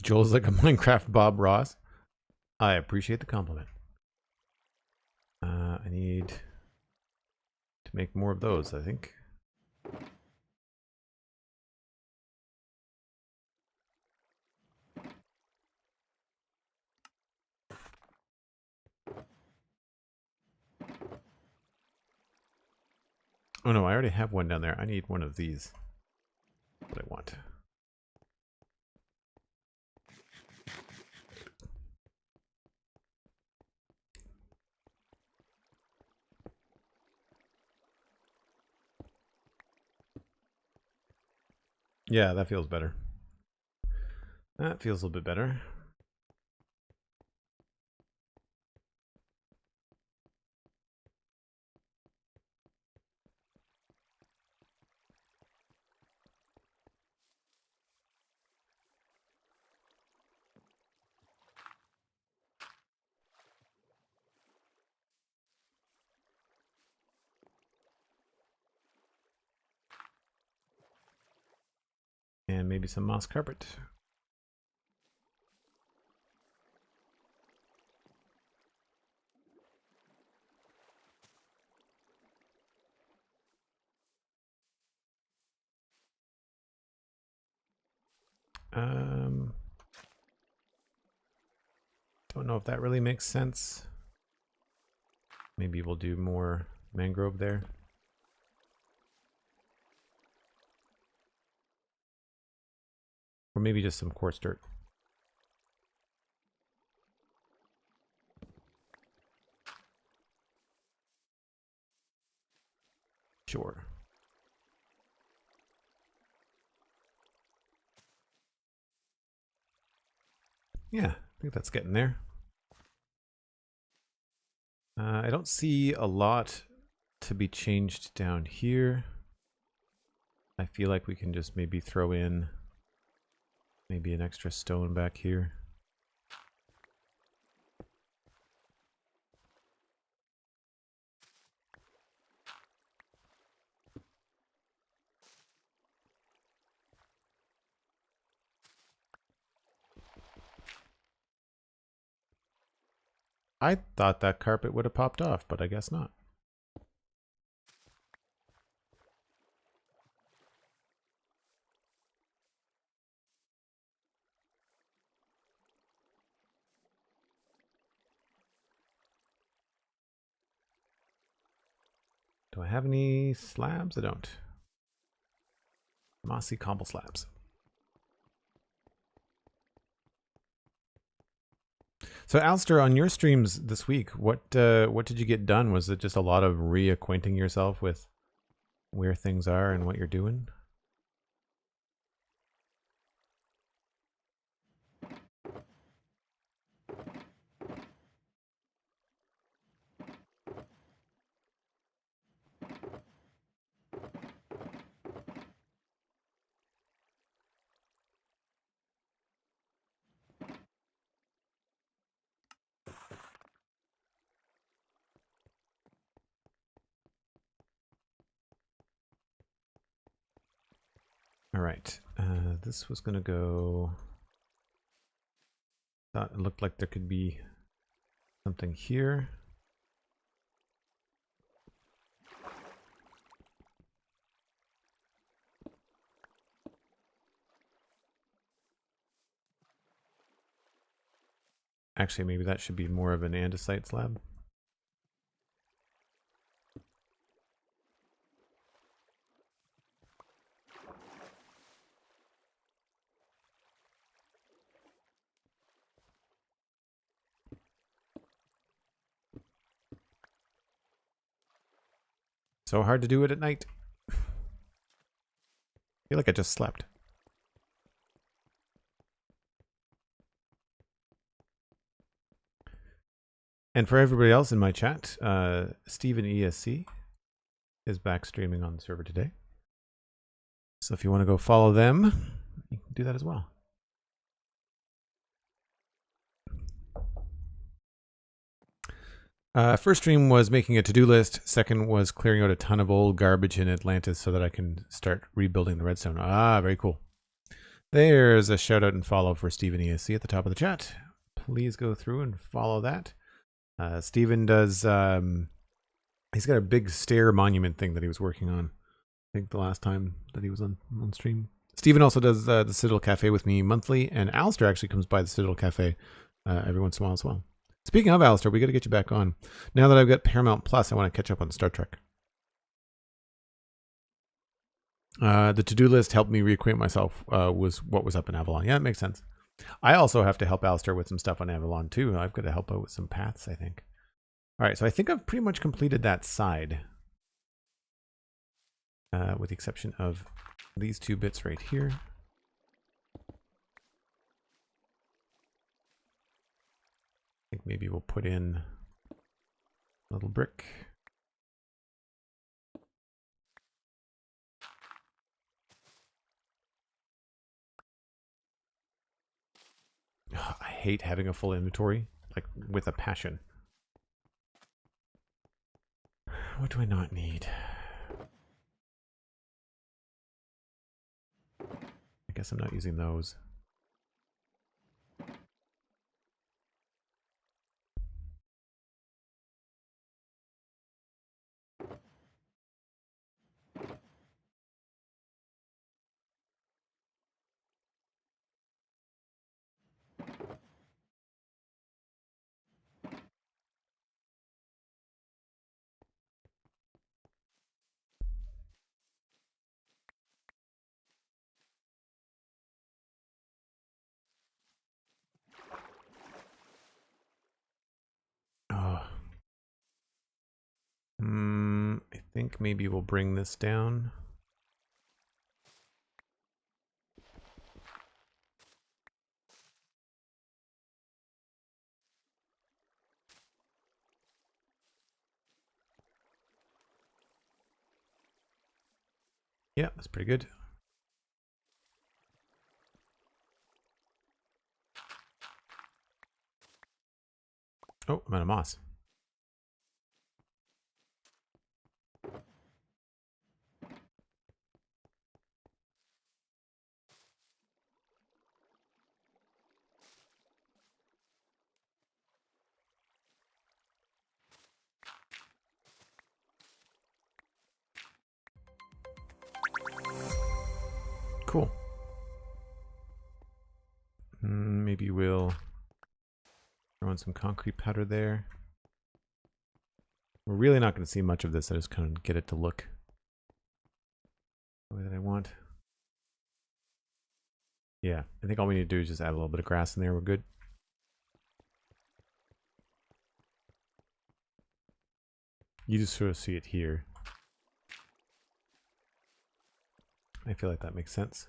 A: Joel's like a Minecraft Bob Ross. I appreciate the compliment. I need to make more of those, I think. Oh no, I already have one down there. I need one of these. What I want. Yeah, that feels better. That feels a little bit better. And maybe some moss carpet. Don't know if that really makes sense. Maybe we'll do more mangrove there. Or maybe just some coarse dirt. Sure. Yeah, I think that's getting there. I don't see a lot to be changed down here. I feel like we can just maybe throw in maybe an extra stone back here. I thought that carpet would have popped off, but I guess not. Do I have any slabs? I don't. Mossy cobble slabs. So Alistair, on your streams this week, what did you get done? Was it just a lot of reacquainting yourself with where things are and what you're doing? All right, this was gonna go. Thought it looked like there could be something here. Actually, maybe that should be more of an andesite slab. So hard to do it at night. I feel like I just slept. And for everybody else in my chat, Steven ESC is back streaming on the server today. So if you want to go follow them, you can do that as well. First stream was making a to-do list. Second was clearing out a ton of old garbage in Atlantis so that I can start rebuilding the redstone. Ah, very cool. There's a shout out and follow for Steven ESC at the top of the chat. Please go through and follow that. Steven does, he's got a big stair monument thing that he was working on. I think the last time that he was on stream. Steven also does the Citadel Cafe with me monthly, and Alistair actually comes by the Citadel Cafe every once in a while as well. Speaking of Alistair, we got to get you back on. Now that I've got Paramount Plus, I want to catch up on Star Trek. The to-do list helped me reacquaint myself was what was up in Avalon. Yeah, it makes sense. I also have to help Alistair with some stuff on Avalon too. I've got to help out with some paths, I think. All right, so I think I've pretty much completed that side. With the exception of these two bits right here. I think maybe we'll put in a little brick. I hate having a full inventory, like with a passion. What do I not need? I guess I'm not using those. I think maybe we'll bring this down. Yeah, that's pretty good. Oh, I'm out of moss. Cool. Maybe we'll throw in some concrete powder there. We're really not going to see much of this. I just kind of get it to look the way that I want. Yeah, I think all we need to do is just add a little bit of grass in there. We're good. You just sort of see it here. I feel like that makes sense.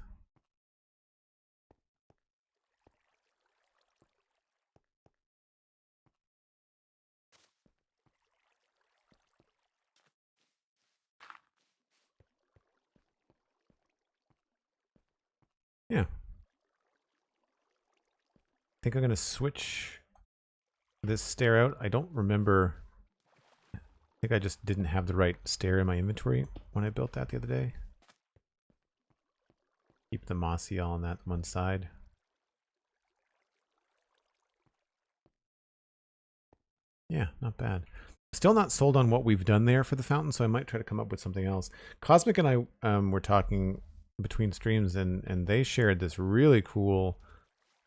A: Yeah. I think I'm going to switch this stair out. I don't remember. I think I just didn't have the right stair in my inventory when I built that the other day. Keep the mossy all on that one side. Yeah, not bad. Still not sold on what we've done there for the fountain, so I might try to come up with something else. Cosmic and I were talking between streams, and they shared this really cool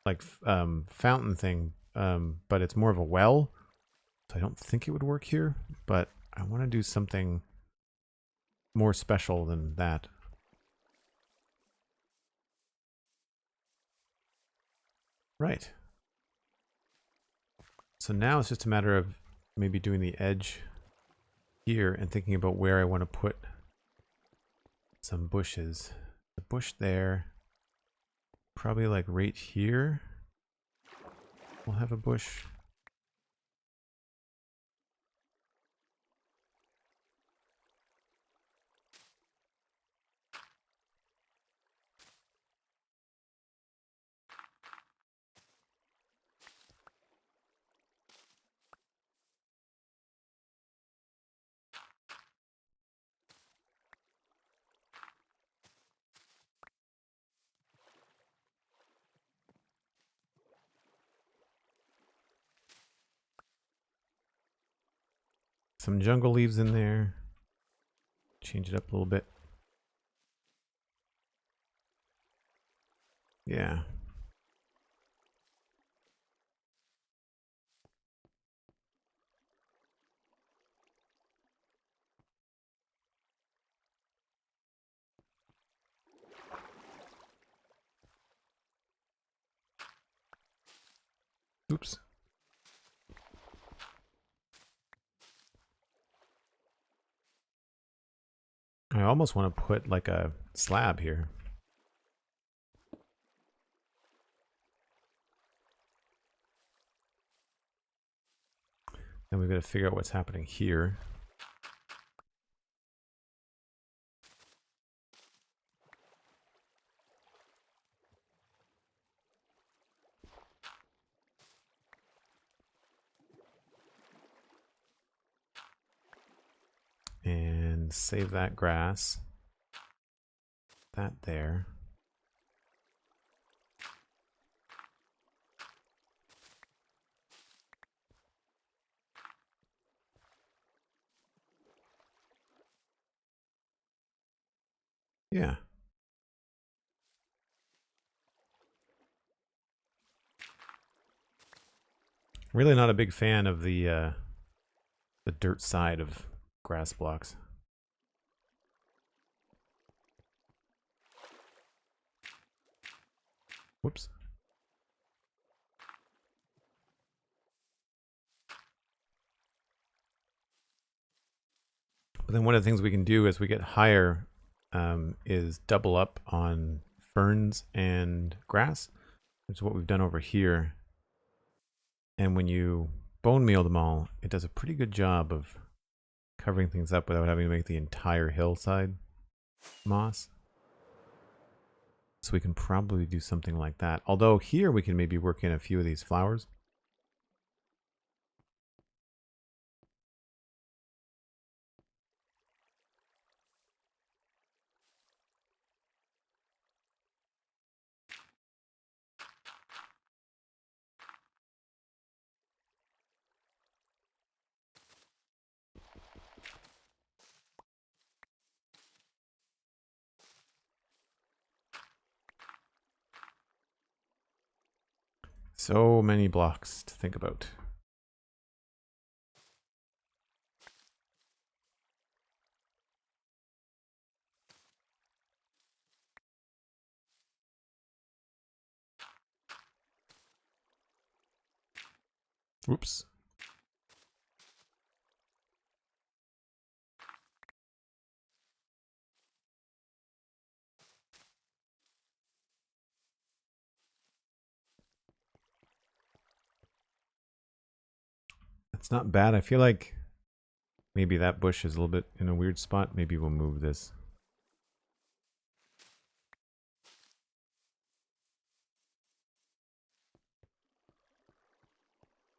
A: like fountain thing, but it's more of a well. So I don't think it would work here, but I want to do something more special than that. Right. So now it's just a matter of maybe doing the edge here and thinking about where I want to put some bushes. The bush there, probably like right here. We'll have a bush. some jungle leaves in there. Change it up a little bit. Yeah. Oops. I almost want to put like a slab here. Then we've got to figure out what's happening here. And save that grass. That there. Yeah. Really not a big fan of the dirt side of grass blocks. Whoops. But then one of the things we can do as we get higher is double up on ferns and grass, which is what we've done over here. And when you bone meal them all, it does a pretty good job of covering things up without having to make the entire hillside moss. So we can probably do something like that. Although here we can maybe work in a few of these flowers. So many blocks to think about. Oops. That's not bad. I feel like maybe that bush is a little bit in a weird spot. Maybe we'll move this.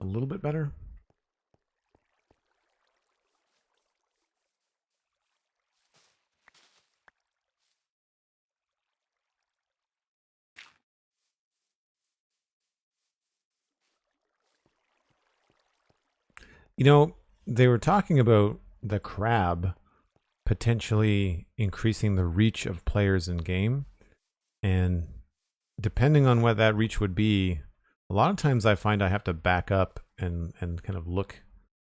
A: A little bit better. You know, they were talking about the crab potentially increasing the reach of players in game. And depending on what that reach would be, a lot of times I find I have to back up and kind of look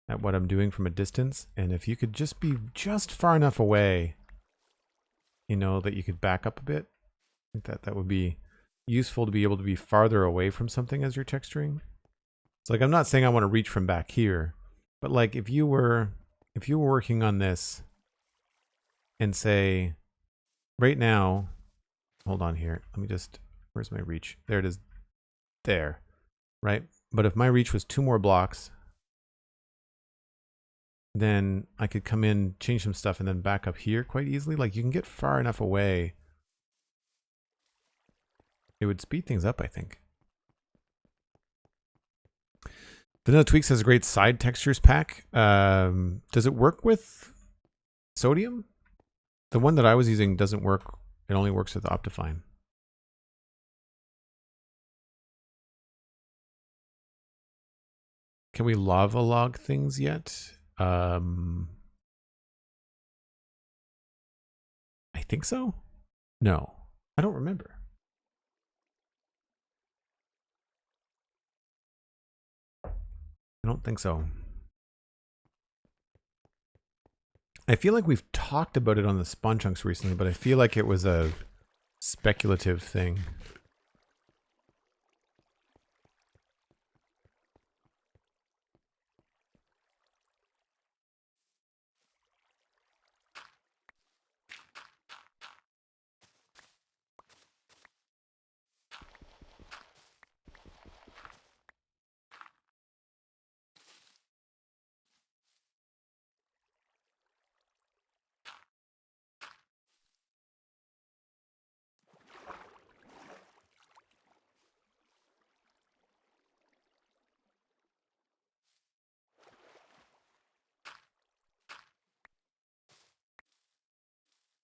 A: at what I'm doing from a distance. And if you could just be just far enough away, you know, that you could back up a bit, I think that would be useful to be able to be farther away from something as you're texturing. It's like, I'm not saying I want to reach from back here, but like if you were working on this and say right now, hold on here, let me just, where's my reach? There it is. There, right? But if my reach was 2 more blocks, then I could come in, change some stuff, and then back up here quite easily. Like you can get far enough away. It would speed things up, I think. Vanilla Tweaks has a great side textures pack. Does it work with sodium? The one that I was using doesn't work. It only works with Optifine. Can we lava log things yet? I think so. No, I don't remember. I don't think so. I feel like we've talked about it on the spawn chunks recently, but I feel like it was a speculative thing.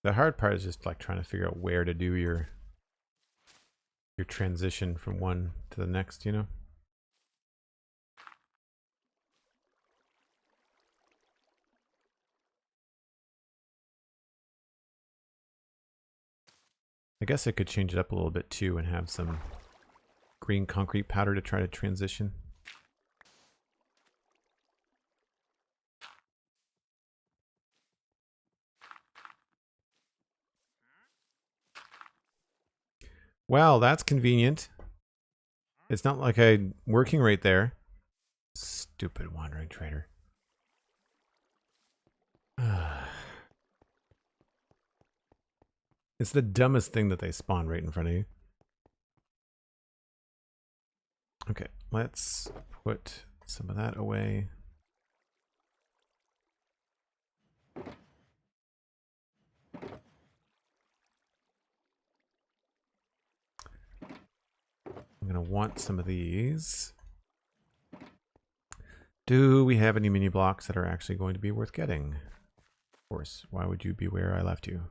A: The hard part is just like trying to figure out where to do your transition from one to the next, you know? I guess I could change it up a little bit too and have some green concrete powder to try to transition. Well, that's convenient. It's not like I'm working right there. Stupid wandering trader. It's the dumbest thing that they spawn right in front of you. Okay, let's put some of that away. I'm going to want some of these. Do we have any mini blocks that are actually going to be worth getting? Of course. Why would you be where I left you?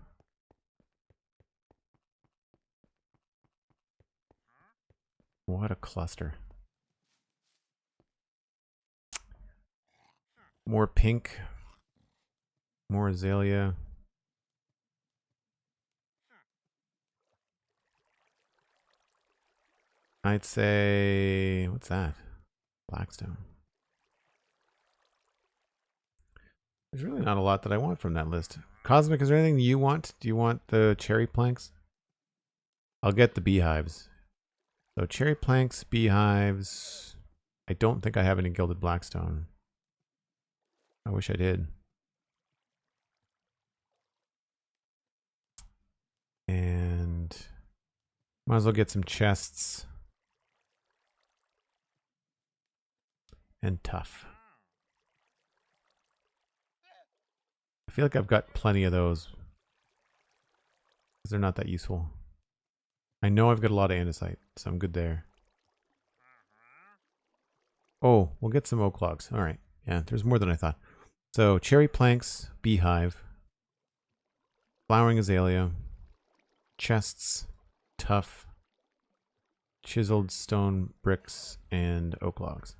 A: What a cluster. More pink. More azalea. I'd say... what's that? Blackstone. There's really not a lot that I want from that list. Cosmic, is there anything you want? Do you want the cherry planks? I'll get the beehives. So cherry planks, beehives. I don't think I have any gilded blackstone. I wish I did. And might as well get some chests. And tough. I feel like I've got plenty of those. Because they're not that useful. I know I've got a lot of andesite, so I'm good there. Oh, we'll get some oak logs. Alright. Yeah, there's more than I thought. So, cherry planks, beehive, flowering azalea, chests, tough, chiseled stone bricks, and oak logs.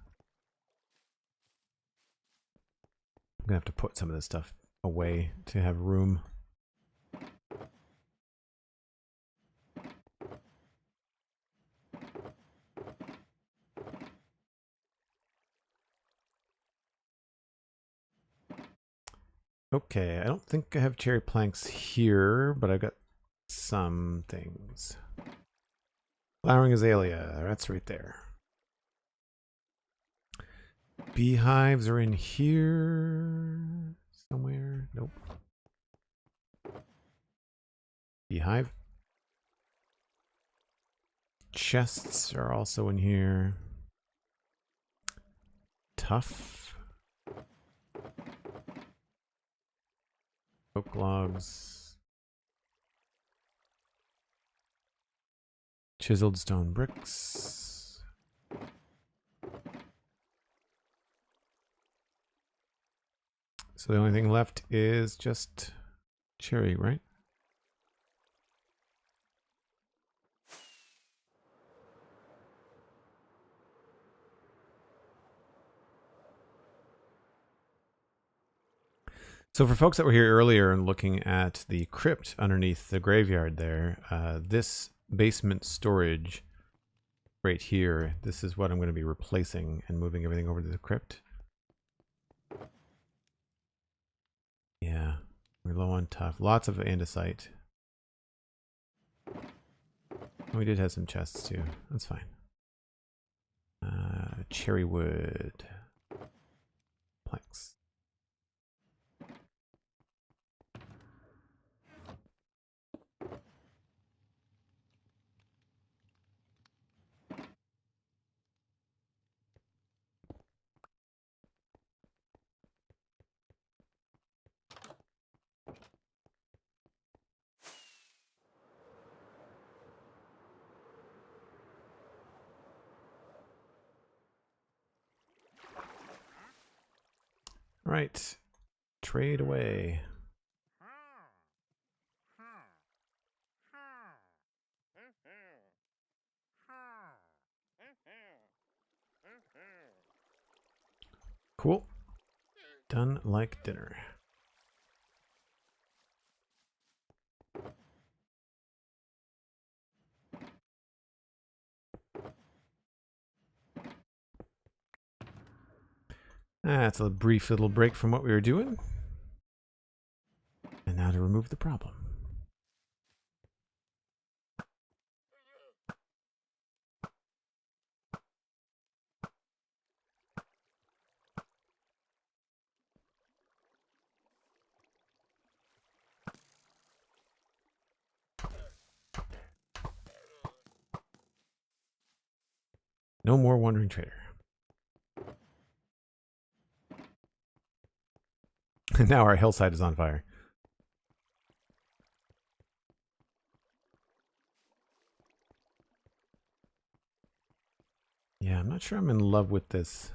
A: I'm gonna have to put some of this stuff away to have room. Okay, I don't think I have cherry planks here, but I've got some things. Flowering azalea, that's right there. Beehives are in here somewhere. Nope. Beehive. Chests are also in here. Tough. Oak logs. Chiseled stone bricks. So the only thing left is just cherry, right? So for folks that were here earlier and looking at the crypt underneath the graveyard there, this basement storage right here, this is what I'm going to be replacing and moving everything over to the crypt. Yeah, we're low on tough. Lots of andesite. We did have some chests too. That's fine. Cherry wood. Planks. Right. Trade away. Cool. Done like dinner. That's a brief little break from what we were doing. And now to remove the problem. No more wandering trader. And now our hillside is on fire. Yeah, I'm not sure I'm in love with this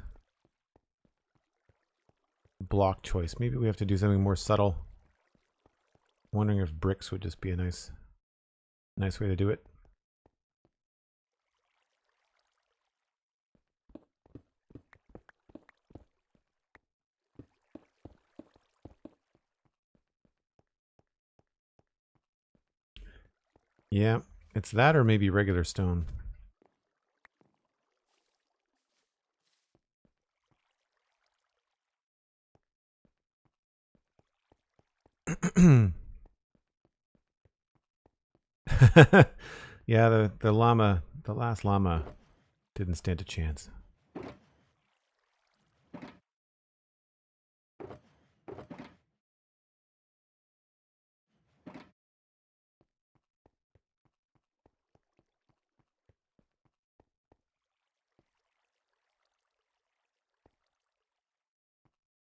A: block choice. Maybe we have to do something more subtle. I'm wondering if bricks would just be a nice way to do it. Yeah, it's that or maybe regular stone. Yeah, the llama, the last llama didn't stand a chance.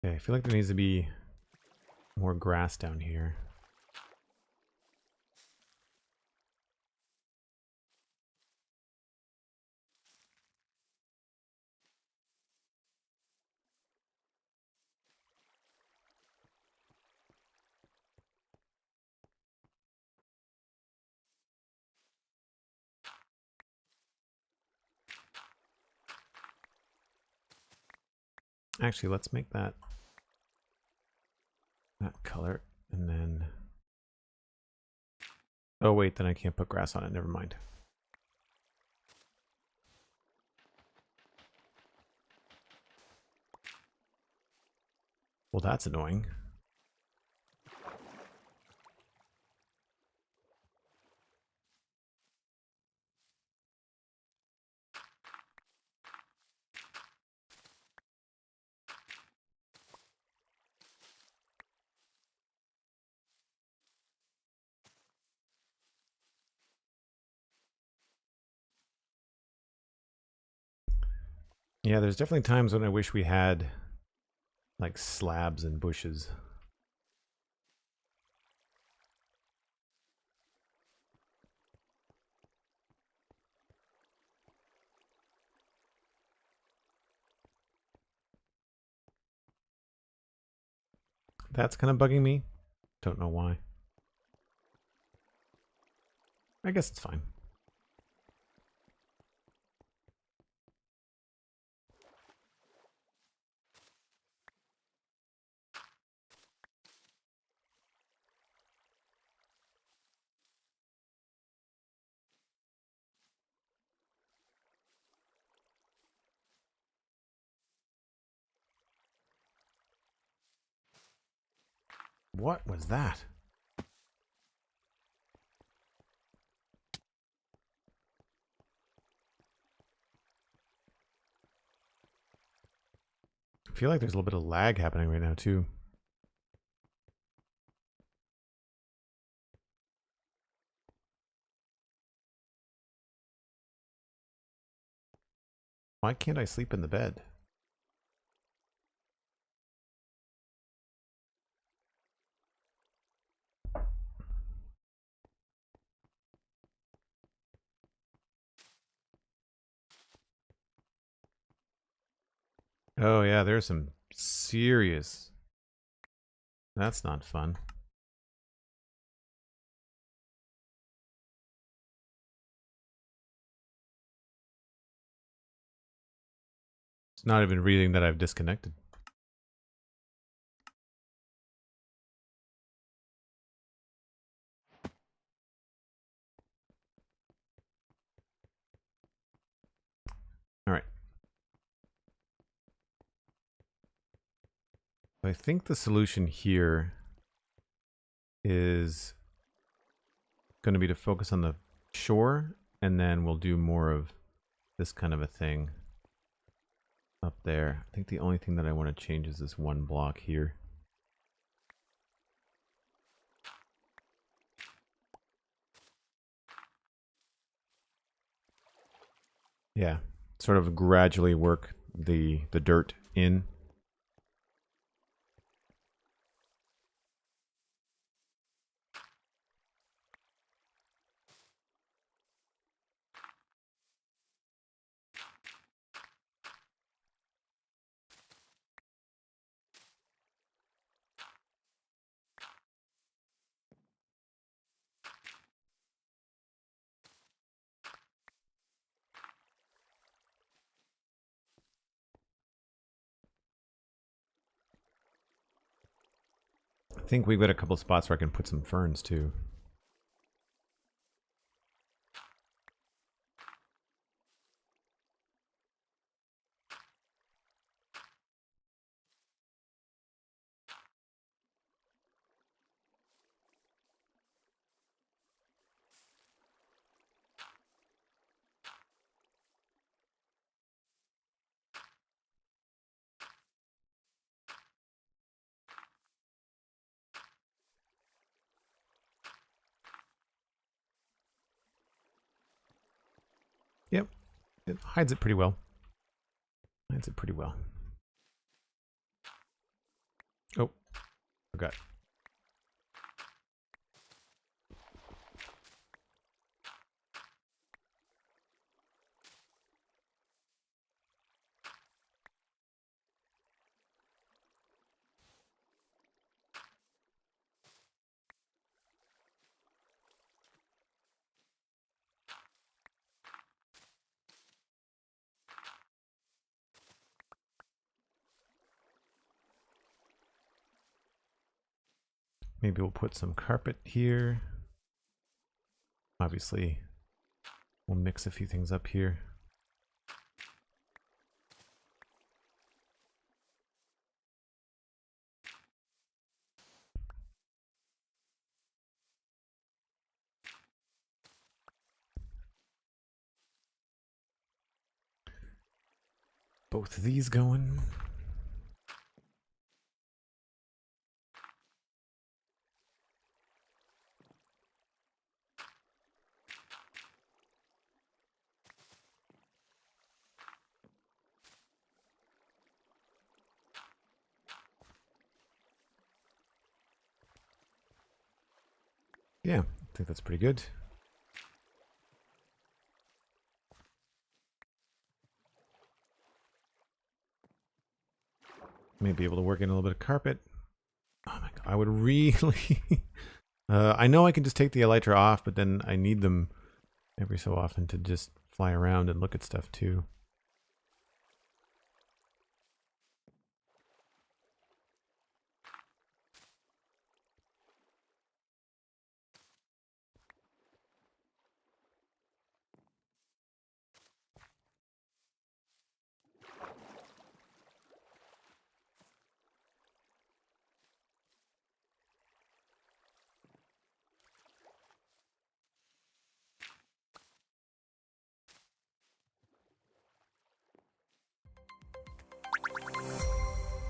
A: Okay, I feel like there needs to be more grass down here. Actually, let's make that color, and then... Oh wait, then I can't put grass on it, never mind. Well, that's annoying. Yeah, there's definitely times when I wish we had like slabs and bushes. That's kind of bugging me. Don't know why. I guess it's fine. What was that? I feel like there's a little bit of lag happening right now, too. Why can't I sleep in the bed? Oh yeah, there's some serious... That's not fun. It's not even reading that I've disconnected. All right. I think the solution here is going to be to focus on the shore, and then we'll do more of this kind of a thing up there. I think the only thing that I want to change is this one block here. Yeah, sort of gradually work the dirt in. I think we've got a couple spots where I can put some ferns too. Yep, it hides it pretty well. Hides it pretty well. Oh, forgot. Maybe we'll put some carpet here. Obviously, we'll mix a few things up here. Both of these going. Yeah, I think that's pretty good. May be able to work in a little bit of carpet. Oh my god, I would really... I know I can just take the elytra off, but then I need them every so often to just fly around and look at stuff too.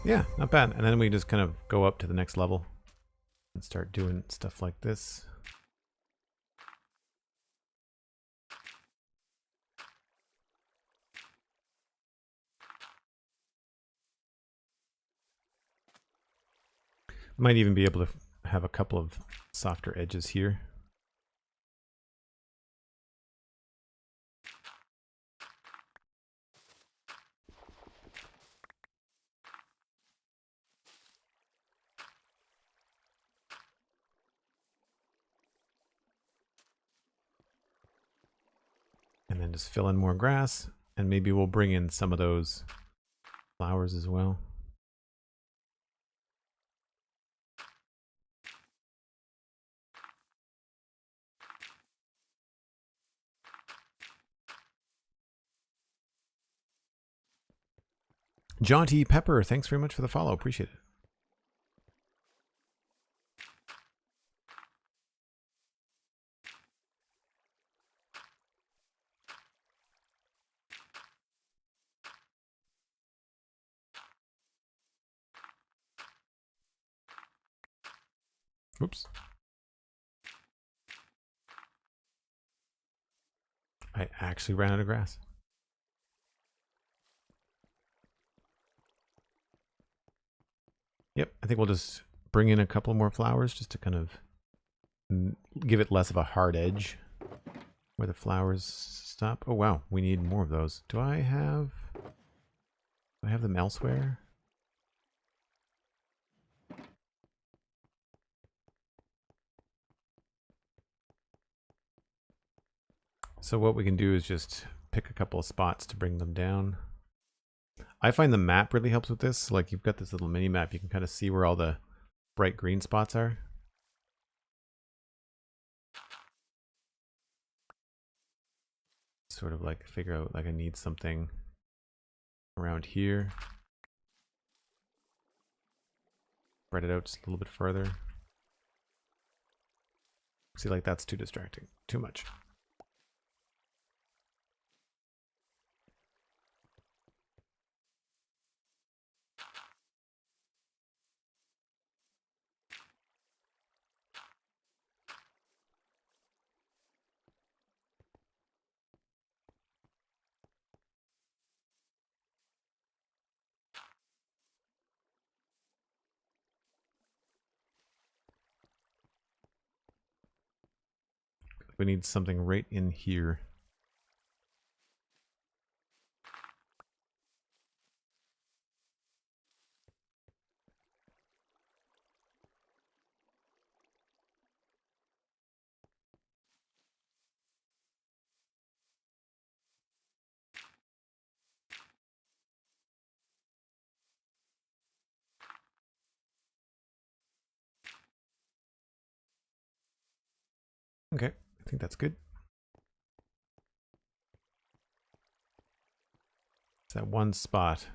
A: Yeah, not bad. And then we just kind of go up to the next level and start doing stuff like this. Might even be able to have a couple of softer edges here. And then just fill in more grass, and maybe we'll bring in some of those flowers as well. Jaunty Pepper, thanks very much for the follow. Appreciate it. Oops. I actually ran out of grass. Yep, I think we'll just bring in a couple more flowers just to kind of give it less of a hard edge where the flowers stop. Oh wow, we need more of those. Do I have them elsewhere? So what we can do is just pick a couple of spots to bring them down. I find the map really helps with this. Like you've got this little mini map, you can kind of see where all the bright green spots are. Sort of like figure out like I need something around here. Spread it out just a little bit further. See, like that's too distracting. Too much. We need something right in here. Okay, I think that's good. It's that one spot.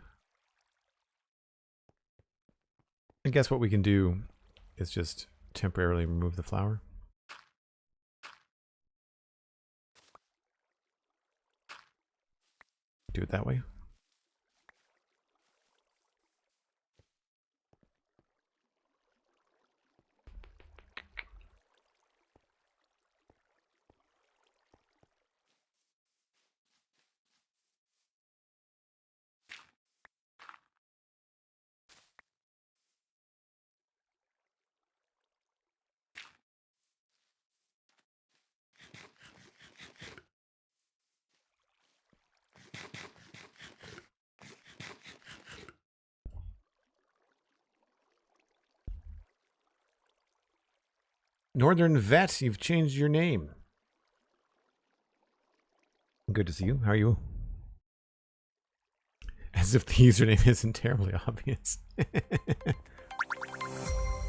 A: I guess what we can do is just temporarily remove the flower. Do it that way. Northern Vet, you've changed your name. Good to see you. How are you? As if the username isn't terribly obvious.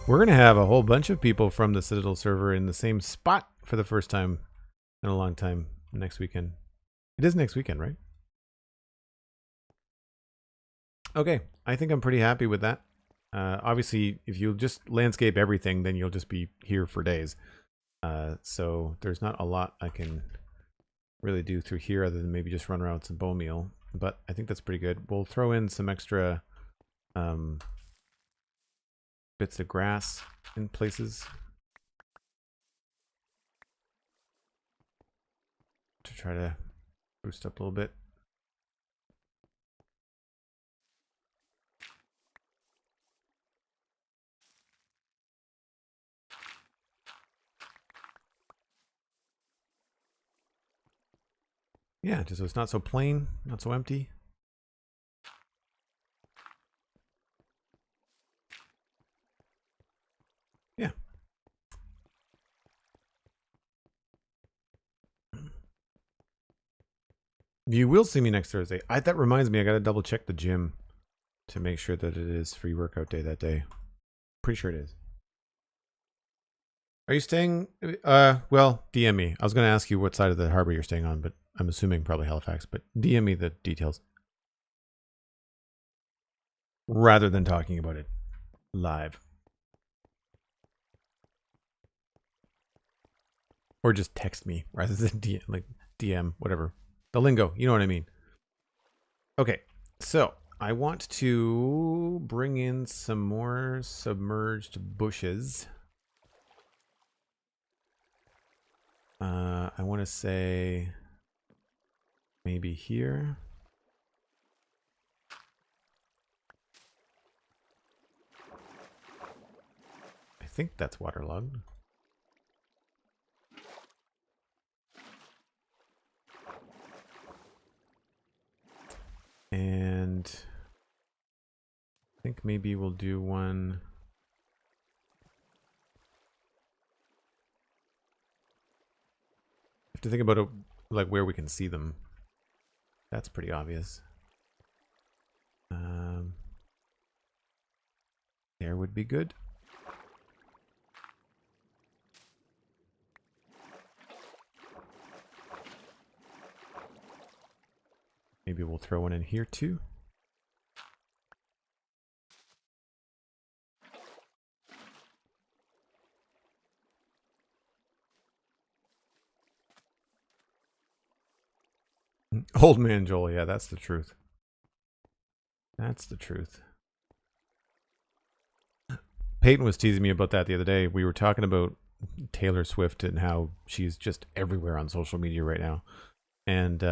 A: We're going to have a whole bunch of people from the Citadel server in the same spot for the first time in a long time next weekend. It is next weekend, right? Okay, I think I'm pretty happy with that. Obviously, if you just landscape everything, then you'll just be here for days. So there's not a lot I can really do through here other than maybe just run around with some bone meal. But I think that's pretty good. We'll throw in some extra bits of grass in places to try to boost up a little bit. Yeah, just so it's not so plain, not so empty. Yeah. You will see me next Thursday. That reminds me, I gotta double check the gym to make sure that it is free workout day that day. Pretty sure it is. Are you staying? Well, DM me. I was gonna ask you what side of the harbor you're staying on, but I'm assuming probably Halifax. But DM me the details rather than talking about it live, or just text me rather than DM, whatever the lingo. You know what I mean? Okay, so I want to bring in some more submerged bushes. I want to say maybe here. I think that's waterlogged. And I think maybe we'll do one. I have to think about it, like where we can see them. That's pretty obvious. There would be good. Maybe we'll throw one in here too. Old man Joel, yeah, that's the truth. That's the truth. Peyton was teasing me about that the other day. We were talking about Taylor Swift and how she's just everywhere on social media right now. And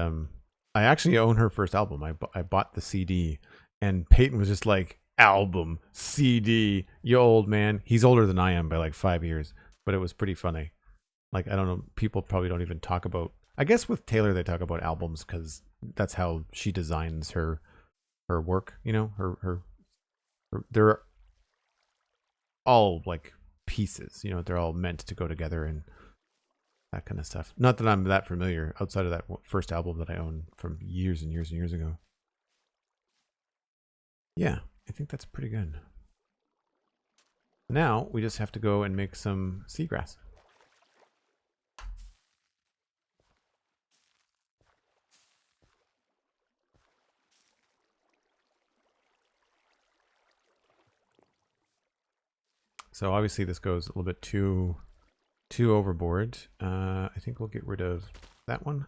A: I actually own her first album. I bought the CD, and Peyton was just like, album, CD, you old man. He's older than I am by like 5 years, but it was pretty funny. Like, I don't know, people probably don't even talk about, I guess with Taylor they talk about albums because that's how she designs her work, you know, her they're all like pieces, you know, they're all meant to go together and that kind of stuff. Not that I'm that familiar outside of that first album that I owned from years and years and years ago. Yeah, I think that's pretty good. Now we just have to go and make some seagrass. So obviously this goes a little bit too overboard. I think we'll get rid of that one.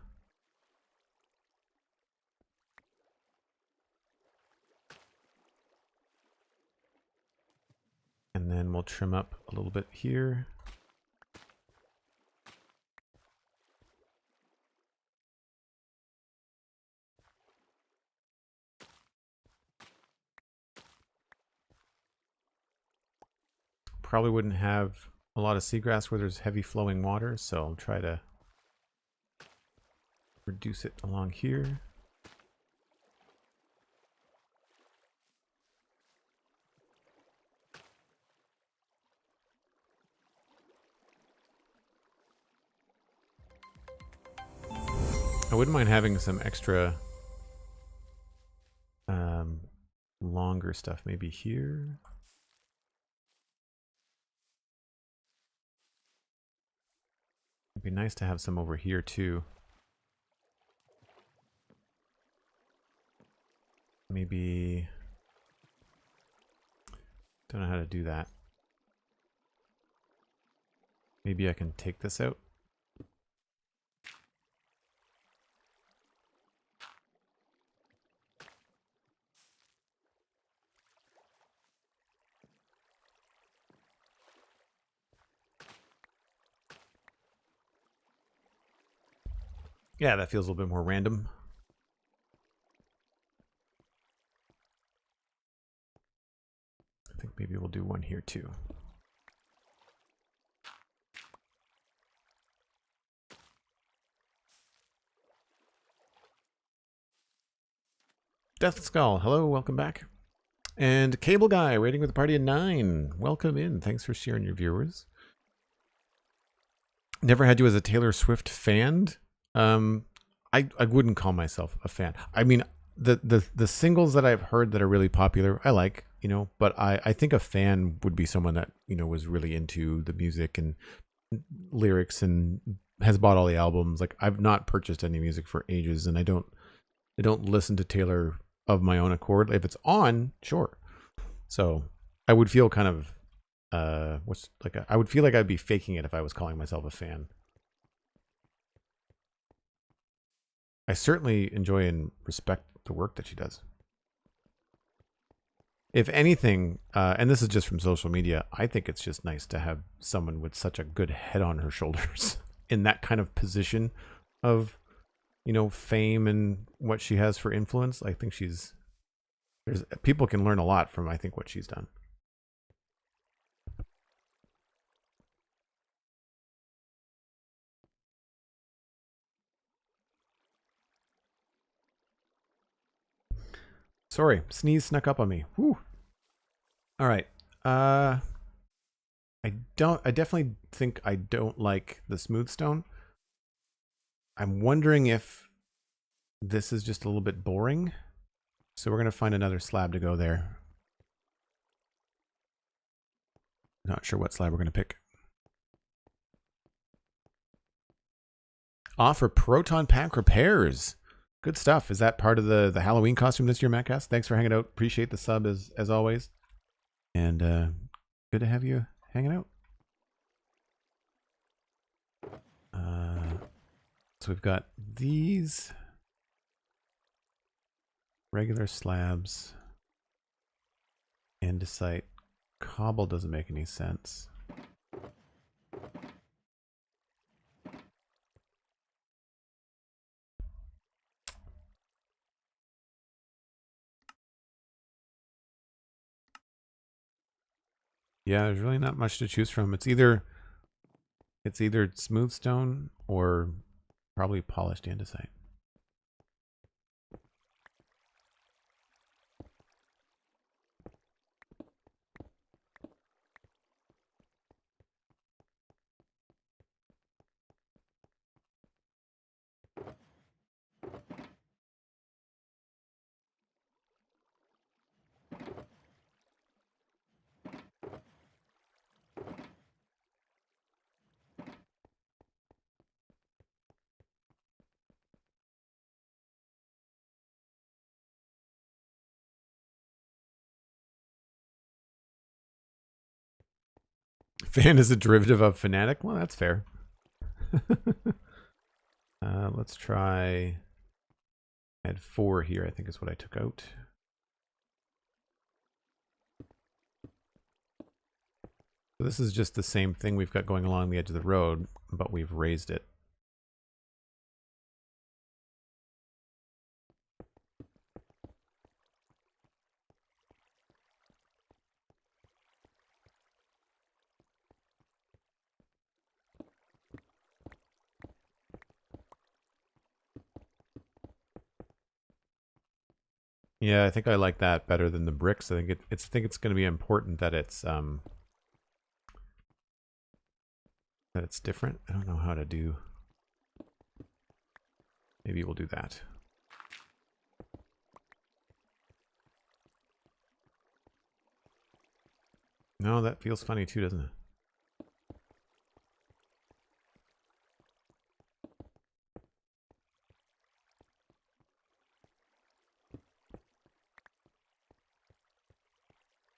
A: And then we'll trim up a little bit here. Probably wouldn't have a lot of seagrass where there's heavy flowing water, so I'll try to reduce it along here. I wouldn't mind having some extra longer stuff maybe here. It'd be nice to have some over here too. Maybe, don't know how to do that. Maybe I can take this out. Yeah, that feels a little bit more random. I think maybe we'll do one here too. Death Skull, hello, welcome back. And Cable Guy, waiting with the party of 9. Welcome in. Thanks for sharing your viewers. Never had you as a Taylor Swift fan. I wouldn't call myself a fan. I mean, the singles that I've heard that are really popular, I like, you know, but I think a fan would be someone that, you know, was really into the music and lyrics and has bought all the albums. Like, I've not purchased any music for ages, and I don't listen to Taylor of my own accord. If it's on, sure. So I would feel kind of I would feel like I'd be faking it if I was calling myself a fan. I certainly enjoy and respect the work that she does. If anything, and this is just from social media, I think it's just nice to have someone with such a good head on her shoulders in that kind of position of, you know, fame and what she has for influence. I think people can learn a lot from, I think, what she's done. Sorry, sneeze snuck up on me. Whew. All right. I definitely think I don't like the smooth stone. I'm wondering if this is just a little bit boring. So we're going to find another slab to go there. Not sure what slab we're going to pick. Offer proton pack repairs. Good stuff. Is that part of the Halloween costume this year, Mattcast? Thanks for hanging out. Appreciate the sub as always. And good to have you hanging out. So we've got these regular slabs. Andesite. Cobble doesn't make any sense. Yeah, there's really not much to choose from. It's either smooth stone or probably polished andesite. Fan is a derivative of fanatic. Well, that's fair. Let's try. I had 4 here, I think is what I took out. So this is just the same thing we've got going along the edge of the road, but we've raised it. Yeah, I think I like that better than the bricks. I think it's going to be important that it's different. I don't know how to do. Maybe we'll do that. No, that feels funny too, doesn't it?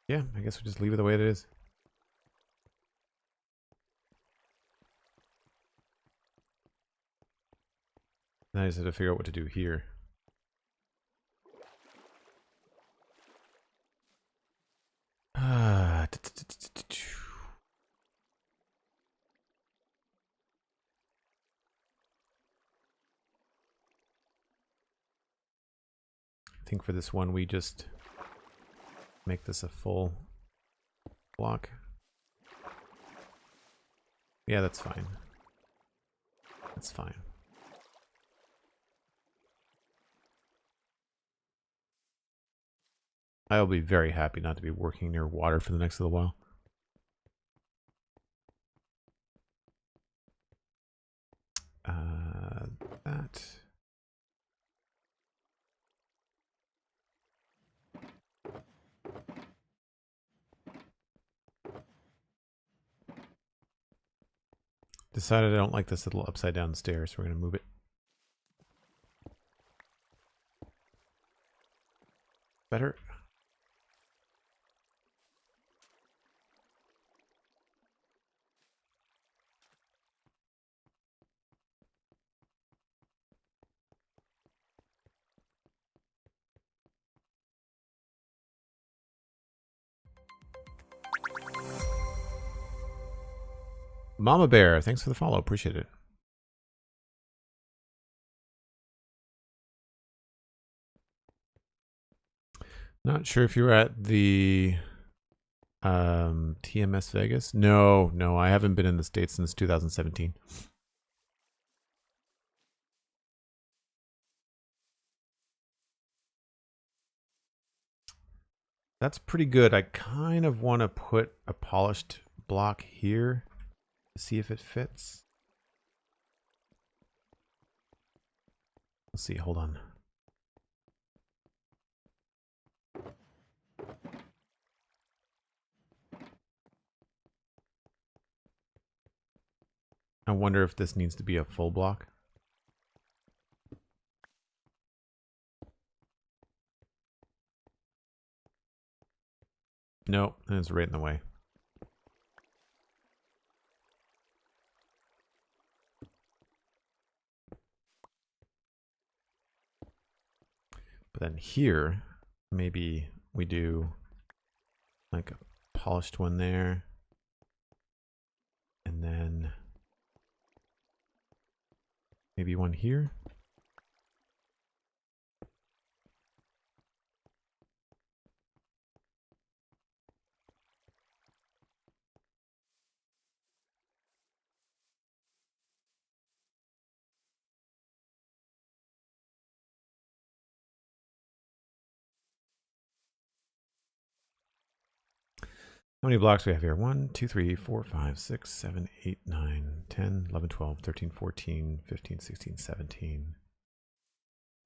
A: Yeah, I guess we'll just leave it the way it is. Now I just have to figure out what to do here. think for this one we just make this a full block. Yeah, that's fine. That's fine. I'll be very happy not to be working near water for the next little while. That. Decided I don't like this little upside down stairs, so we're going to move it. Better. Mama Bear, thanks for the follow. Appreciate it. Not sure if you were at the TMS Vegas. No, I haven't been in the States since 2017. That's pretty good. I kind of want to put a polished block here to see if it fits. Let's see, hold on. I wonder if this needs to be a full block. Nope, it's right in the way. But then here, maybe we do like a polished one there. And then maybe one here. How many blocks do we have here? 1, 2, 3, 4, 5, 6, 7, 8, 9, 10, 11, 12, 13, 14, 15, 16, 17.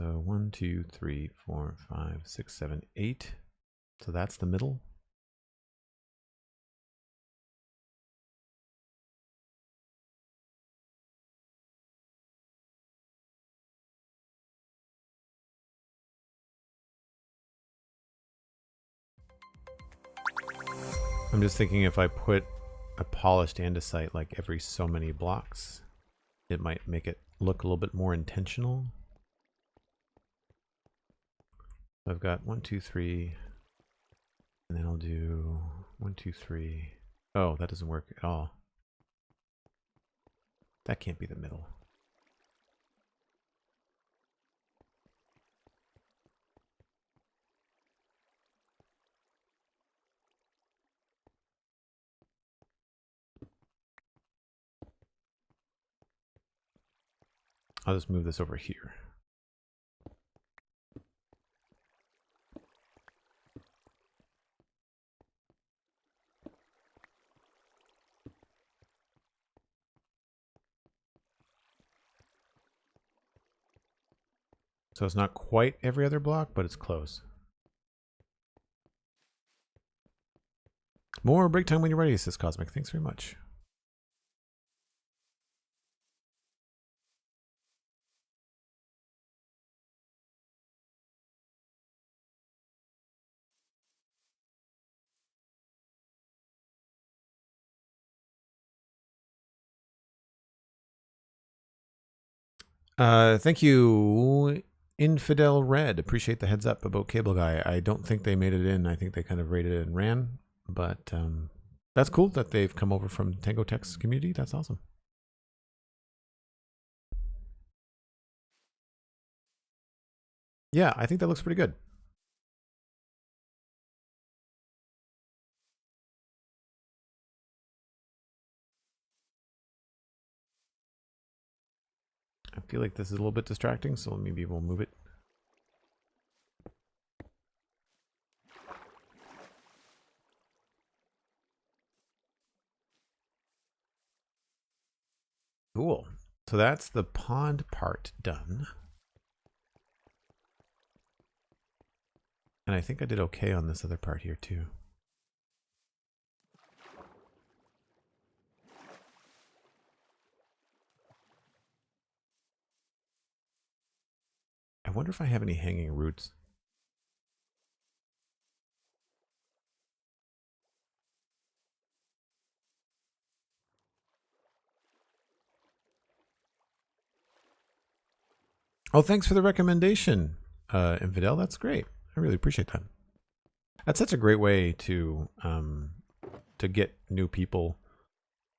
A: So 1, 2, 3, 4, 5, 6, 7, 8. So that's the middle. I'm just thinking if I put a polished andesite like every so many blocks, it might make it look a little bit more intentional. So I've got 1, 2, 3, and then I'll do 1, 2, 3. Oh, that doesn't work at all. That can't be the middle. I'll just move this over here. So it's not quite every other block, but it's close. More break time when you're ready, says Cosmic. Thanks very much. Thank you, Infidel Red. Appreciate the heads up about Cable Guy. I don't think they made it in. I think they kind of rated it and ran. But that's cool that they've come over from Tango Tech's community. That's awesome. Yeah, I think that looks pretty good. feel like this is a little bit distracting, so maybe we'll move it. Cool. So that's the pond part done. And I think I did okay on this other part here too. I wonder if I have any hanging roots. Oh, thanks for the recommendation, Infidel. That's great. I really appreciate that. That's such a great way to get new people,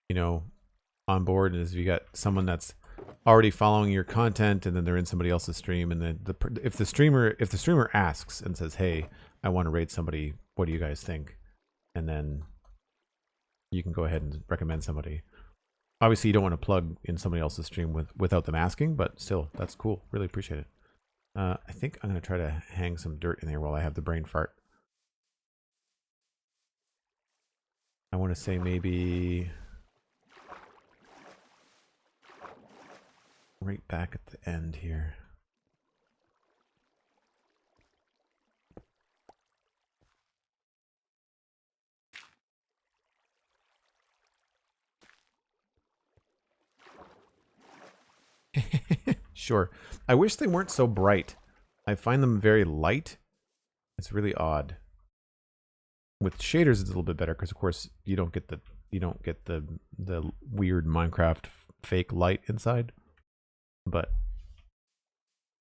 A: you know, on board. Is if you got someone that's already following your content, and then they're in somebody else's stream, and then if the streamer asks and says, "Hey, I want to raid somebody. What do you guys think?" And then you can go ahead and recommend somebody. Obviously, you don't want to plug in somebody else's stream without them asking, but still, that's cool. Really appreciate it. I think I'm going to try to hang some dirt in there while I have the brain fart. I want to say maybe right back at the end here. Sure. I wish they weren't so bright. I find them very light. It's really odd. With shaders, it's a little bit better because, of course, you don't get the weird Minecraft fake light inside. But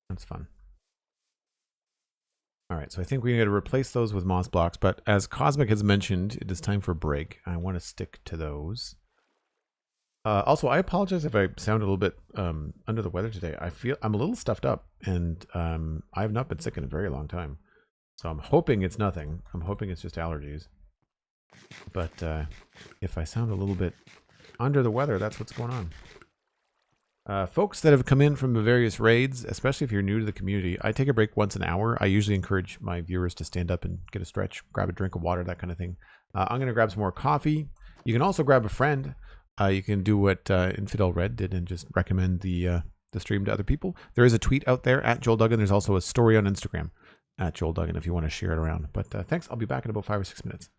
A: that's fun. All right, so I think we need to replace those with moss blocks. But as Cosmic has mentioned, it is time for a break. I want to stick to those. Also, I apologize if I sound a little bit under the weather today. I'm a little stuffed up, and I have not been sick in a very long time. So I'm hoping it's nothing. I'm hoping it's just allergies. But if I sound a little bit under the weather, that's what's going on. Folks that have come in from the various raids, especially if you're new to the community, I take a break once an hour. I usually encourage my viewers to stand up and get a stretch, grab a drink of water, that kind of thing. I'm going to grab some more coffee. You can also grab a friend. You can do what Infidel Red did and just recommend the stream to other people. There is a tweet out there at Joel Duggan. There's also a story on Instagram at Joel Duggan if you want to share it around. But thanks. I'll be back in about 5 or 6 minutes.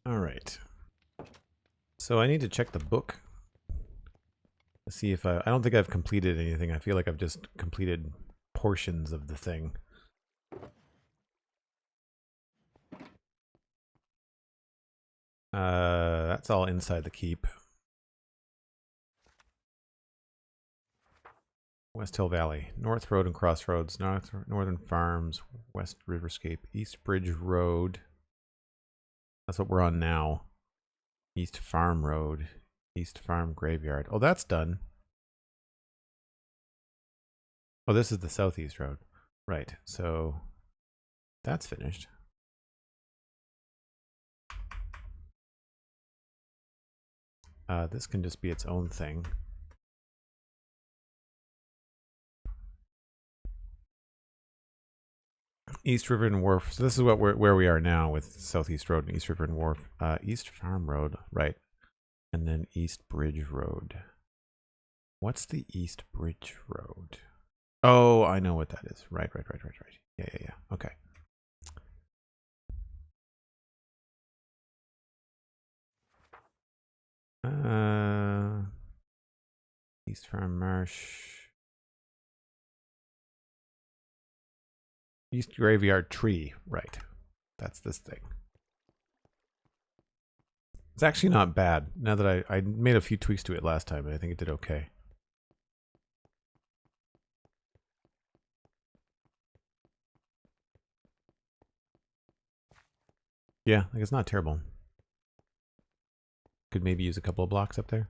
A: All right. So I need to check the book to see if I don't think I've completed anything. I feel like I've just completed portions of the thing. That's all inside the keep. West Hill Valley, North Road and Crossroads, Northern Farms, West Riverscape, East Bridge Road. That's what we're on now. East Farm Road, East Farm Graveyard. Oh, that's done. Oh, this is the Southeast Road. Right, so that's finished. This can just be its own thing. East River and Wharf. So this is where we are now with Southeast Road and East River and Wharf. East Farm Road, right. And then East Bridge Road. What's the East Bridge Road? Oh, I know what that is. Right. Yeah. Okay. East Farm Marsh. East Graveyard Tree. Right. That's this thing. It's actually not bad. Now that I made a few tweaks to it last time, and I think it did okay. Yeah, like it's not terrible. Could maybe use a couple of blocks up there.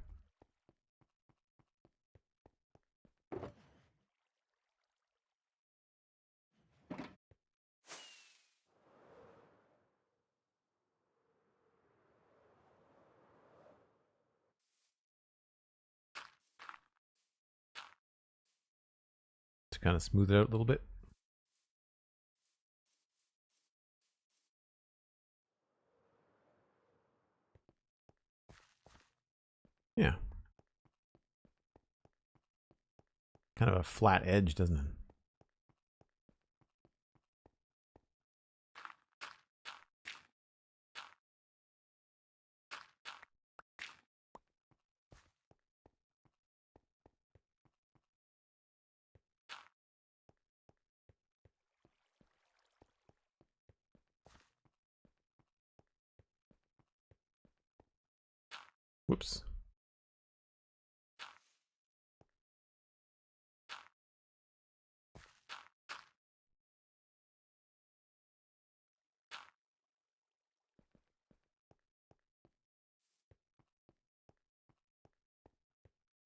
A: To kind of smooth it out a little bit. Yeah. Kind of a flat edge, doesn't it? Whoops.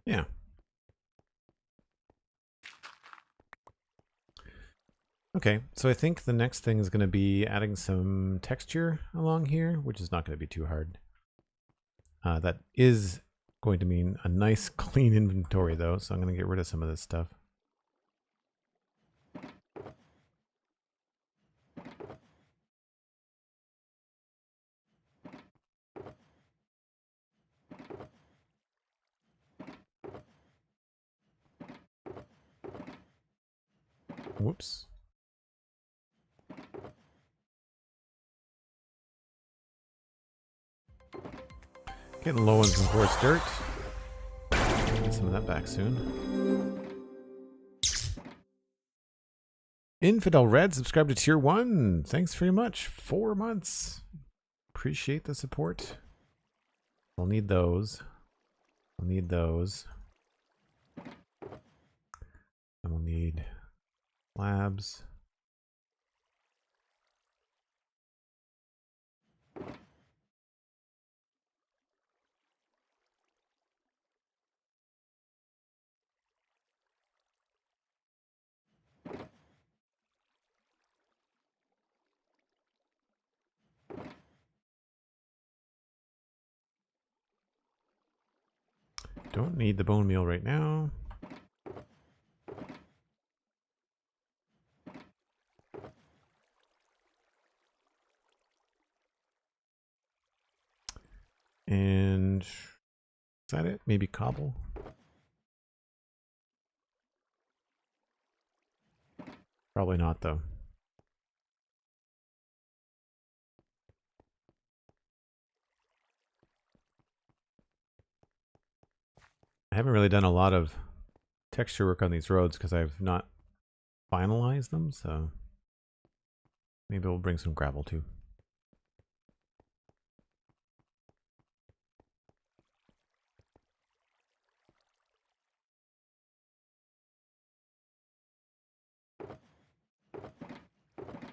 A: Yeah. Okay, so I think the next thing is going to be adding some texture along here, which is not going to be too hard. That is going to mean a nice clean inventory though, so I'm going to get rid of some of this stuff. Whoops. Getting low on some coarse dirt. Get some of that back soon. Infidel Red, subscribe to Tier 1. Thanks very much. 4 months. Appreciate the support. We'll need those. We'll need those. And we'll need labs. Don't need the bone meal right now. And is that it? Maybe cobble? Probably not though. I haven't really done a lot of texture work on these roads because I've not finalized them, so maybe we'll bring some gravel too.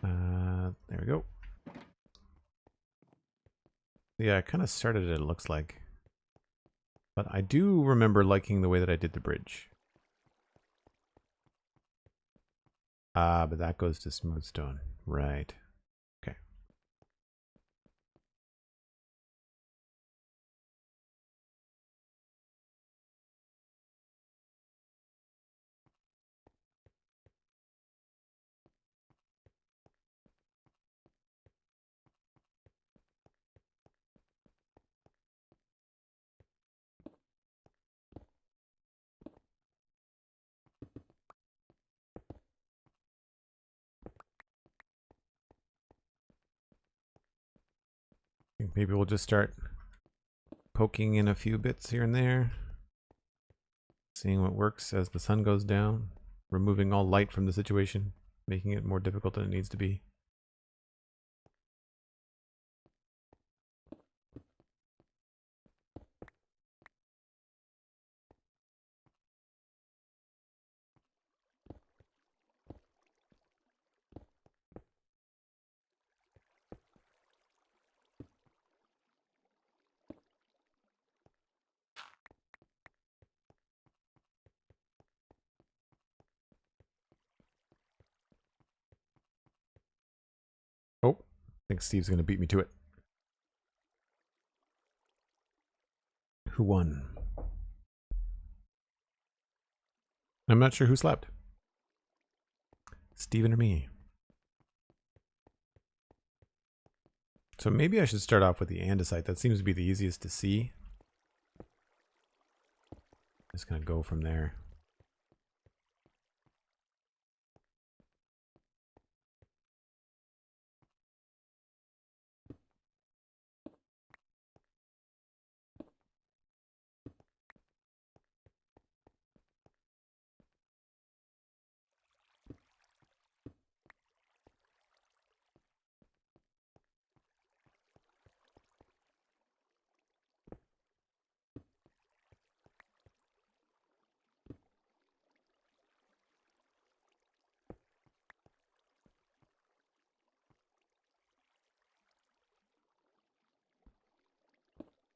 A: There we go. Yeah, I kind of started it looks like. But I do remember liking the way that I did the bridge. Ah, but that goes to smooth stone. Right. Okay. I think maybe we'll just start poking in a few bits here and there. Seeing what works as the sun goes down. Removing all light from the situation. Making it more difficult than it needs to be. Oh, I think Steve's going to beat me to it. Who won? I'm not sure who slept. Steven or me. So maybe I should start off with the andesite. That seems to be the easiest to see. Just going to go from there.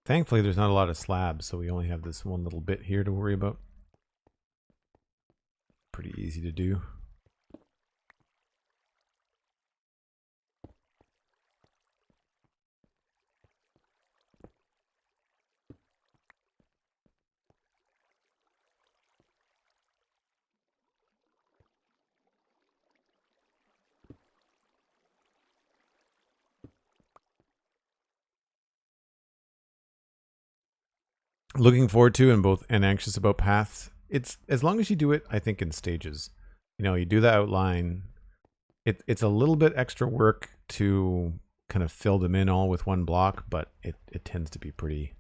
A: Thankfully, there's not a lot of slabs, so we only have this one little bit here to worry about. Pretty easy to do. Looking forward to and anxious about paths. It's as long as you do it, I think, in stages. You know, you do the outline. It's a little bit extra work to kind of fill them in all with one block, but it tends to be pretty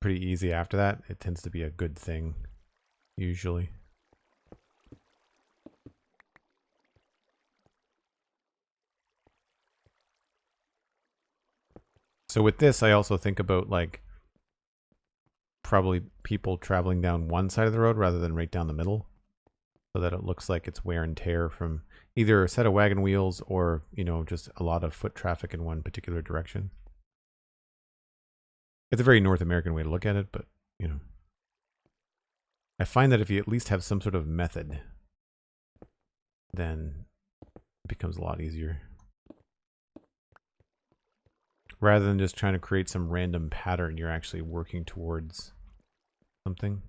A: pretty easy after that. It tends to be a good thing usually. So with this, I also think about like probably people traveling down one side of the road rather than right down the middle, so that it looks like it's wear and tear from either a set of wagon wheels or, you know, just a lot of foot traffic in one particular direction. It's a very North American way to look at it, but, you know, I find that if you at least have some sort of method, then it becomes a lot easier. Rather than just trying to create some random pattern, you're actually working towards something.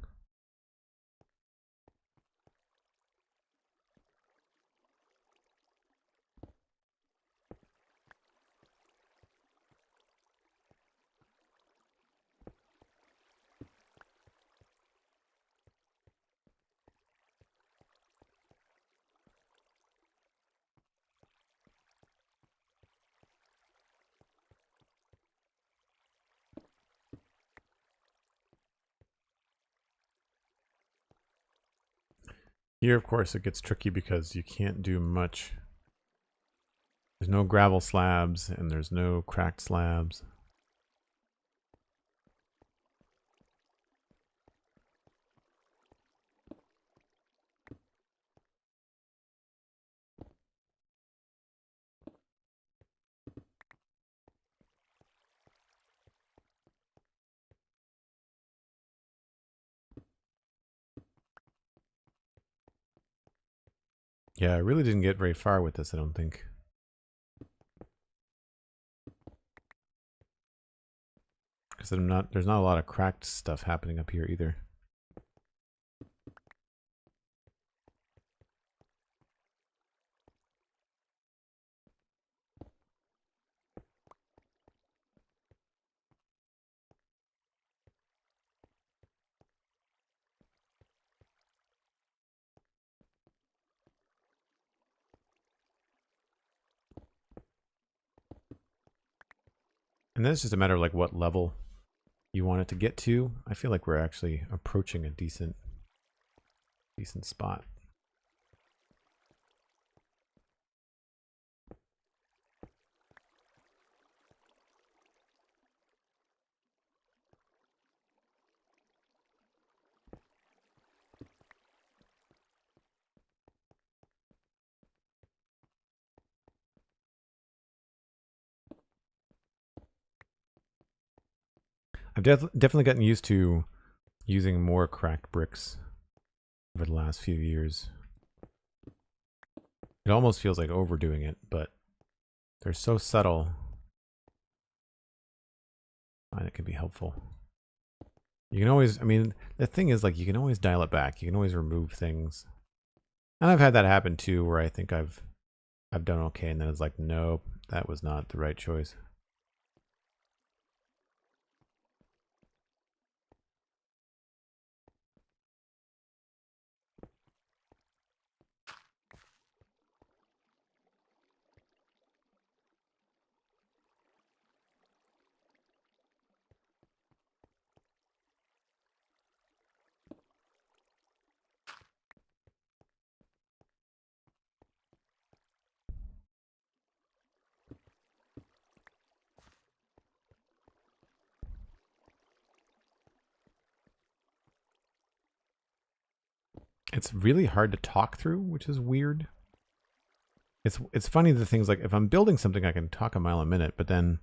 A: Here, of course, it gets tricky because you can't do much. There's no gravel slabs and there's no cracked slabs. Yeah, I really didn't get very far with this, I don't think. Because there's not a lot of cracked stuff happening up here either. And then it's just a matter of like what level you want it to get to. I feel like we're actually approaching a decent spot. I've definitely gotten used to using more cracked bricks over the last few years. It almost feels like overdoing it, but they're so subtle. I find it can be helpful. You can always, I mean, the thing is, like, you can always dial it back. You can always remove things. And I've had that happen too, where I think I've done okay, and then it's like, nope, that was not the right choice. It's really hard to talk through, which is weird. It's funny, the things like, if I'm building something, I can talk a mile a minute, but then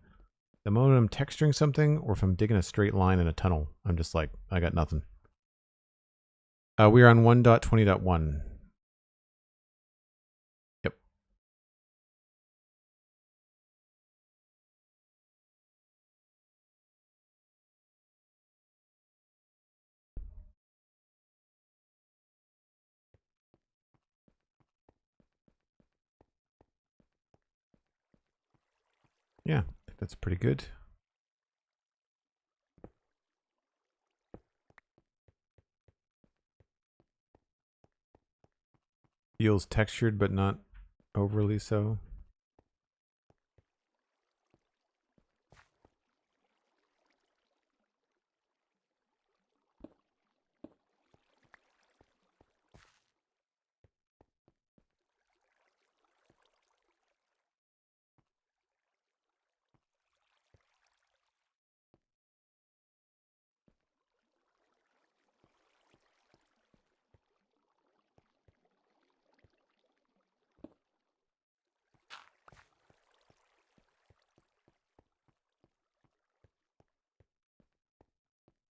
A: the moment I'm texturing something, or if I'm digging a straight line in a tunnel, I'm just like, I got nothing. We're on 1.20.1. Yep. Yeah, I think that's pretty good. Feels textured, but not overly so.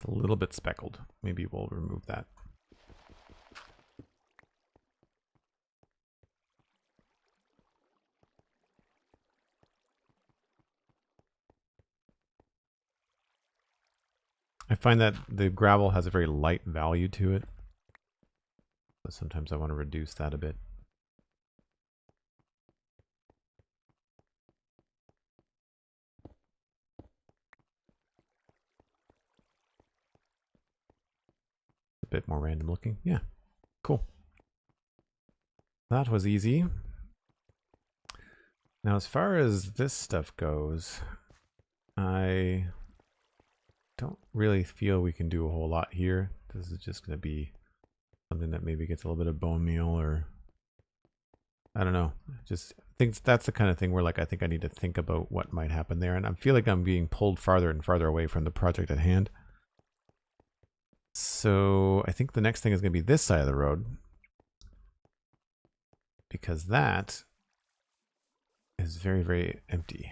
A: It's a little bit speckled. Maybe we'll remove that. I find that the gravel has a very light value to it. So sometimes I want to reduce that a bit. A bit more random looking. Yeah, cool. That was easy. Now, as far as this stuff goes, I don't really feel we can do a whole lot here. This is just going to be something that maybe gets a little bit of bone meal, or I don't know. Just think that's the kind of thing where like I think I need to think about what might happen there, and I feel like I'm being pulled farther and farther away from the project at hand. So I think the next thing is going to be this side of the road, because that is very, very empty,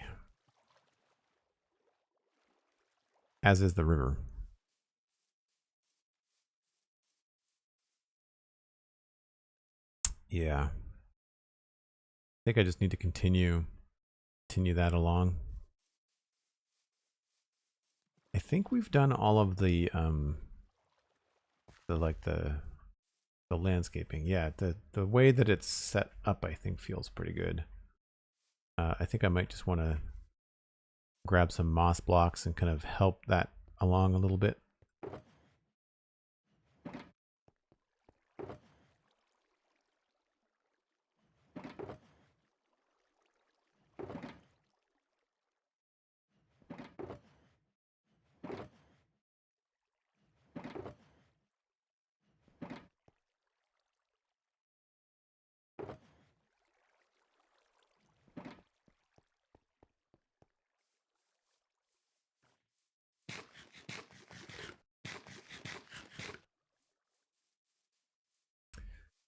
A: as is the river. Yeah. I think I just need to continue that along. I think we've done all of the landscaping. Yeah, the way that it's set up, I think feels pretty good. I think I might just want to grab some moss blocks and kind of help that along a little bit.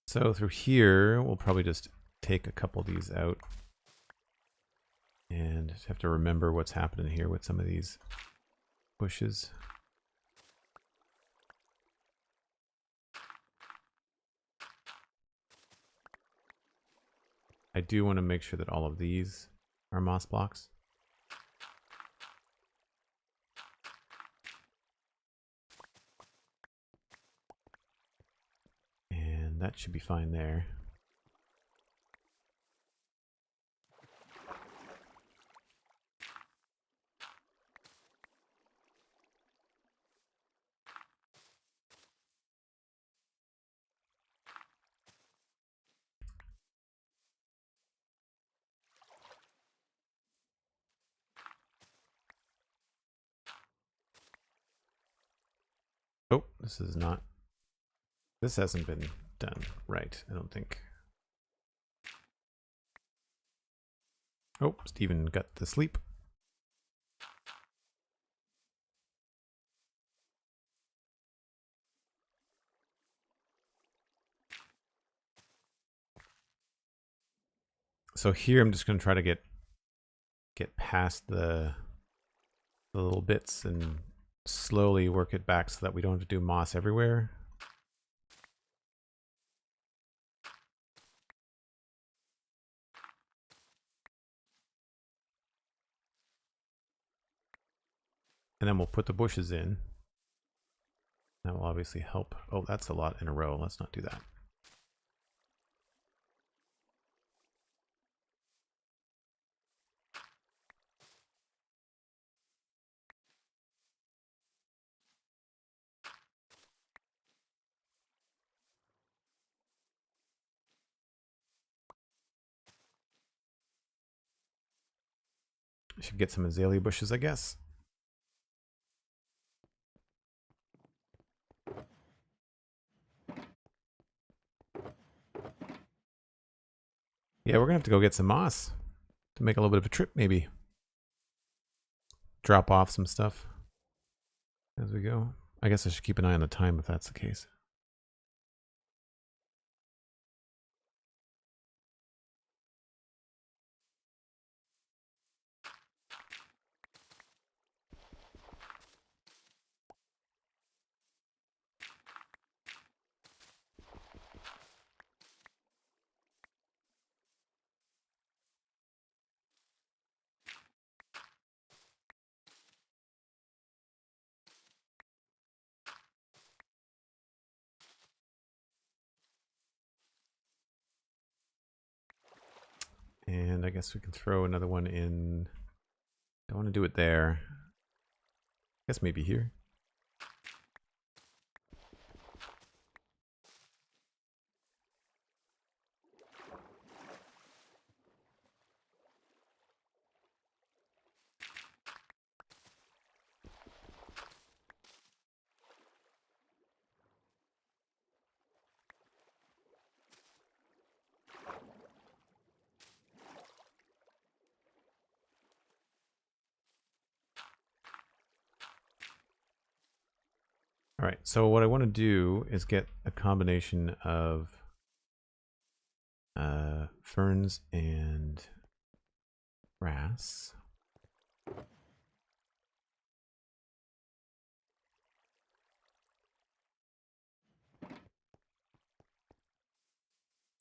A: So through here, we'll probably just take a couple of these out. And just have to remember what's happening here with some of these bushes. I do want to make sure that all of these are moss blocks. And that should be fine there. Oh, this is not... This hasn't been done right, I don't think. Oh, Steven got to sleep. So here I'm just going to try to get past the little bits and slowly work it back so that we don't have to do moss everywhere. And then we'll put the bushes in. That will obviously help. Oh, that's a lot in a row. Let's not do that. I should get some azalea bushes, I guess. Yeah, we're gonna have to go get some moss to make a little bit of a trip, maybe. Drop off some stuff as we go. I guess I should keep an eye on the time if that's the case. And I guess we can throw another one in. Don't want to do it there. I guess maybe here. right, so what I want to do is get a combination of ferns and grass.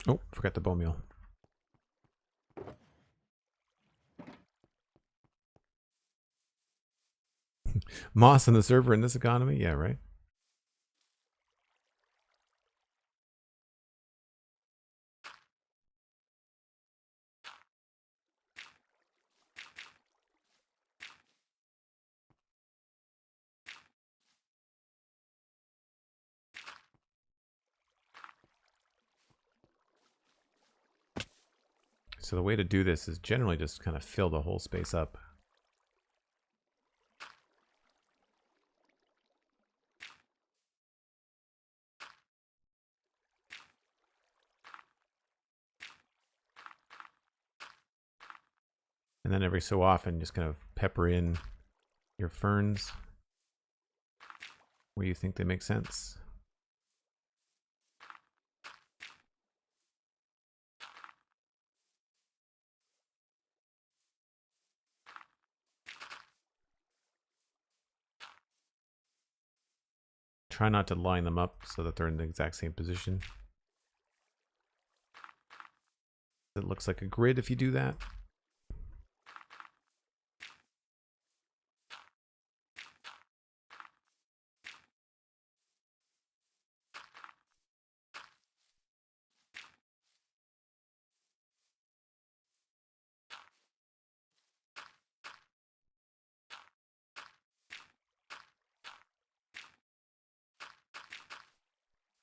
A: Oh, forgot the bone meal. Moss on the server in this economy? Yeah, right. So the way to do this is generally just kind of fill the whole space up. And then every so often just kind of pepper in your ferns where you think they make sense. Try not to line them up so that they're in the exact same position. It looks like a grid if you do that.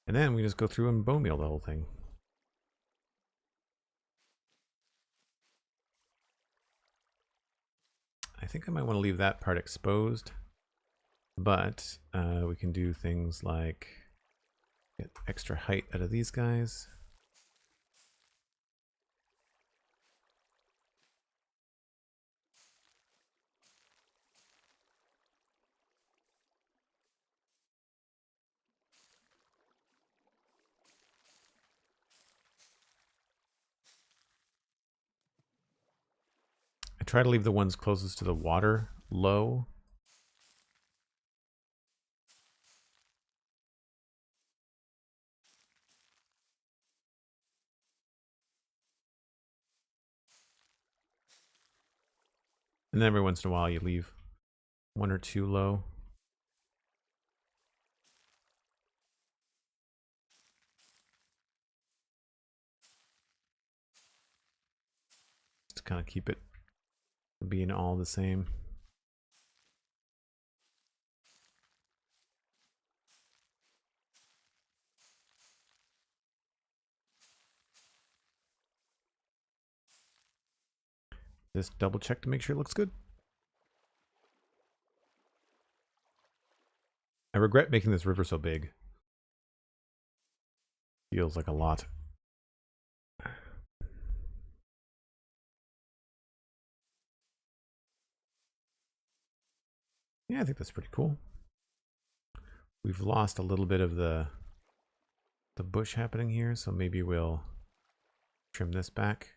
A: And then we just go through and bone meal the whole thing. I think I might want to leave that part exposed, but we can do things like get extra height out of these guys. I try to leave the ones closest to the water low. And then every once in a while you leave one or two low. Just to kind of keep it from being all the same. Just double check to make sure it looks good. I regret making this river so big. Feels like a lot. Yeah, I think that's pretty cool. We've lost a little bit of the bush happening here, so maybe we'll trim this back.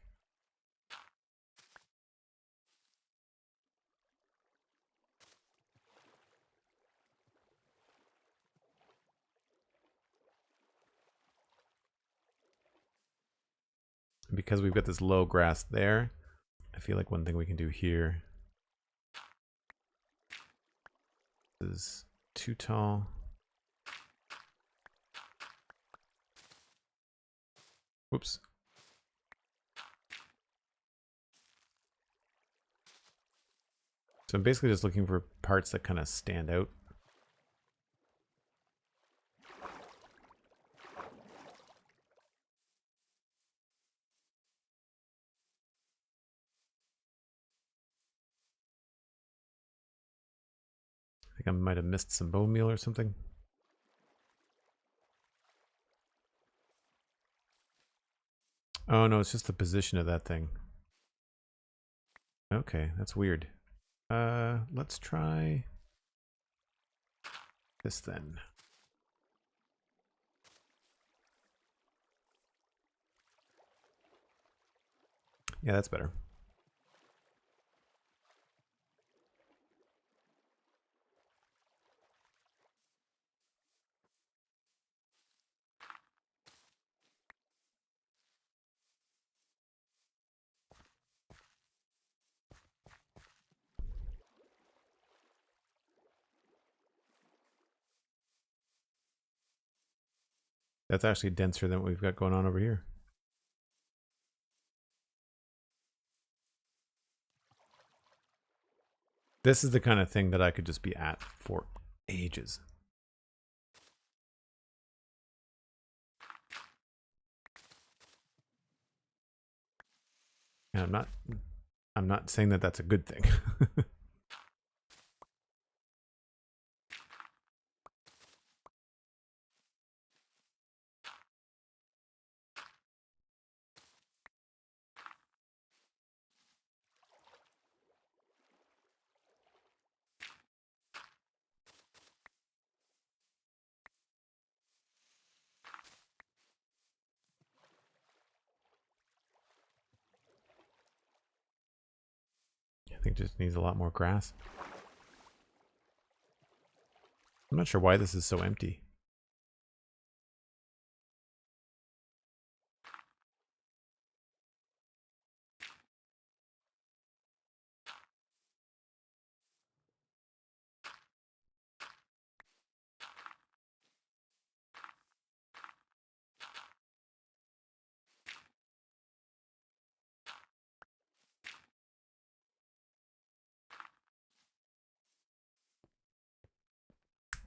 A: And because we've got this low grass there, I feel like one thing we can do here is too tall. Whoops. So I'm basically just looking for parts that kind of stand out. I think I might have missed some bone meal or something. Oh no, it's just the position of that thing. Okay, that's weird. Let's try this then. Yeah, that's better. That's actually denser than what we've got going on over here. This is the kind of thing that I could just be at for ages. And I'm not saying that that's a good thing. I think it just needs a lot more grass. I'm not sure why this is so empty.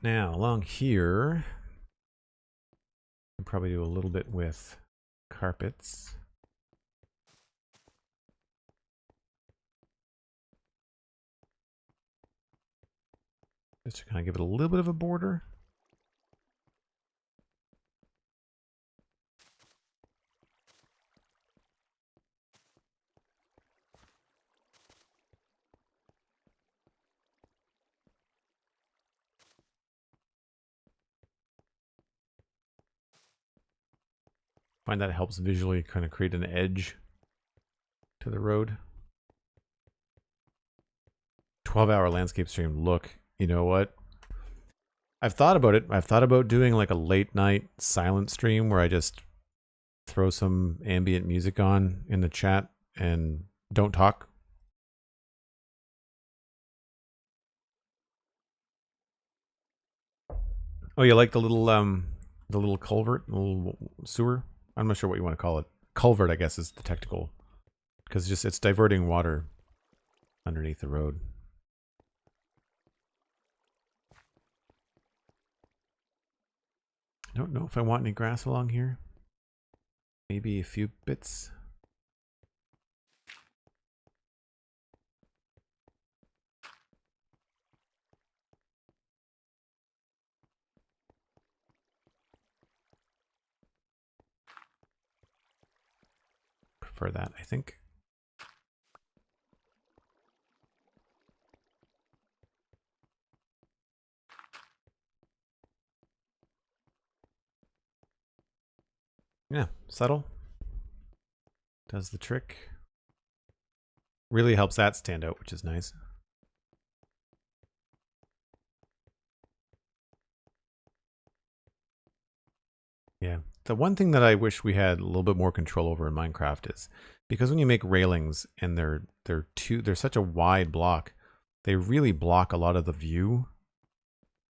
A: Now, along here, I'll probably do a little bit with carpets. Just to kind of give it a little bit of a border. Find that helps visually kind of create an edge to the road. 12-hour landscape stream. Look, you know what? I've thought about it. I've thought about doing like a late night silent stream where I just throw some ambient music on in the chat and don't talk. Oh, you like the little culvert, little sewer? I'm not sure what you want to call it. Culvert, I guess, is the technical, because just it's diverting water underneath the road. I don't know if I want any grass along here. Maybe a few bits. Prefer that, I think. Yeah, subtle. Does the trick. Really helps that stand out, which is nice. Yeah. The one thing that I wish we had a little bit more control over in Minecraft is because when you make railings and they're such a wide block, they really block a lot of the view,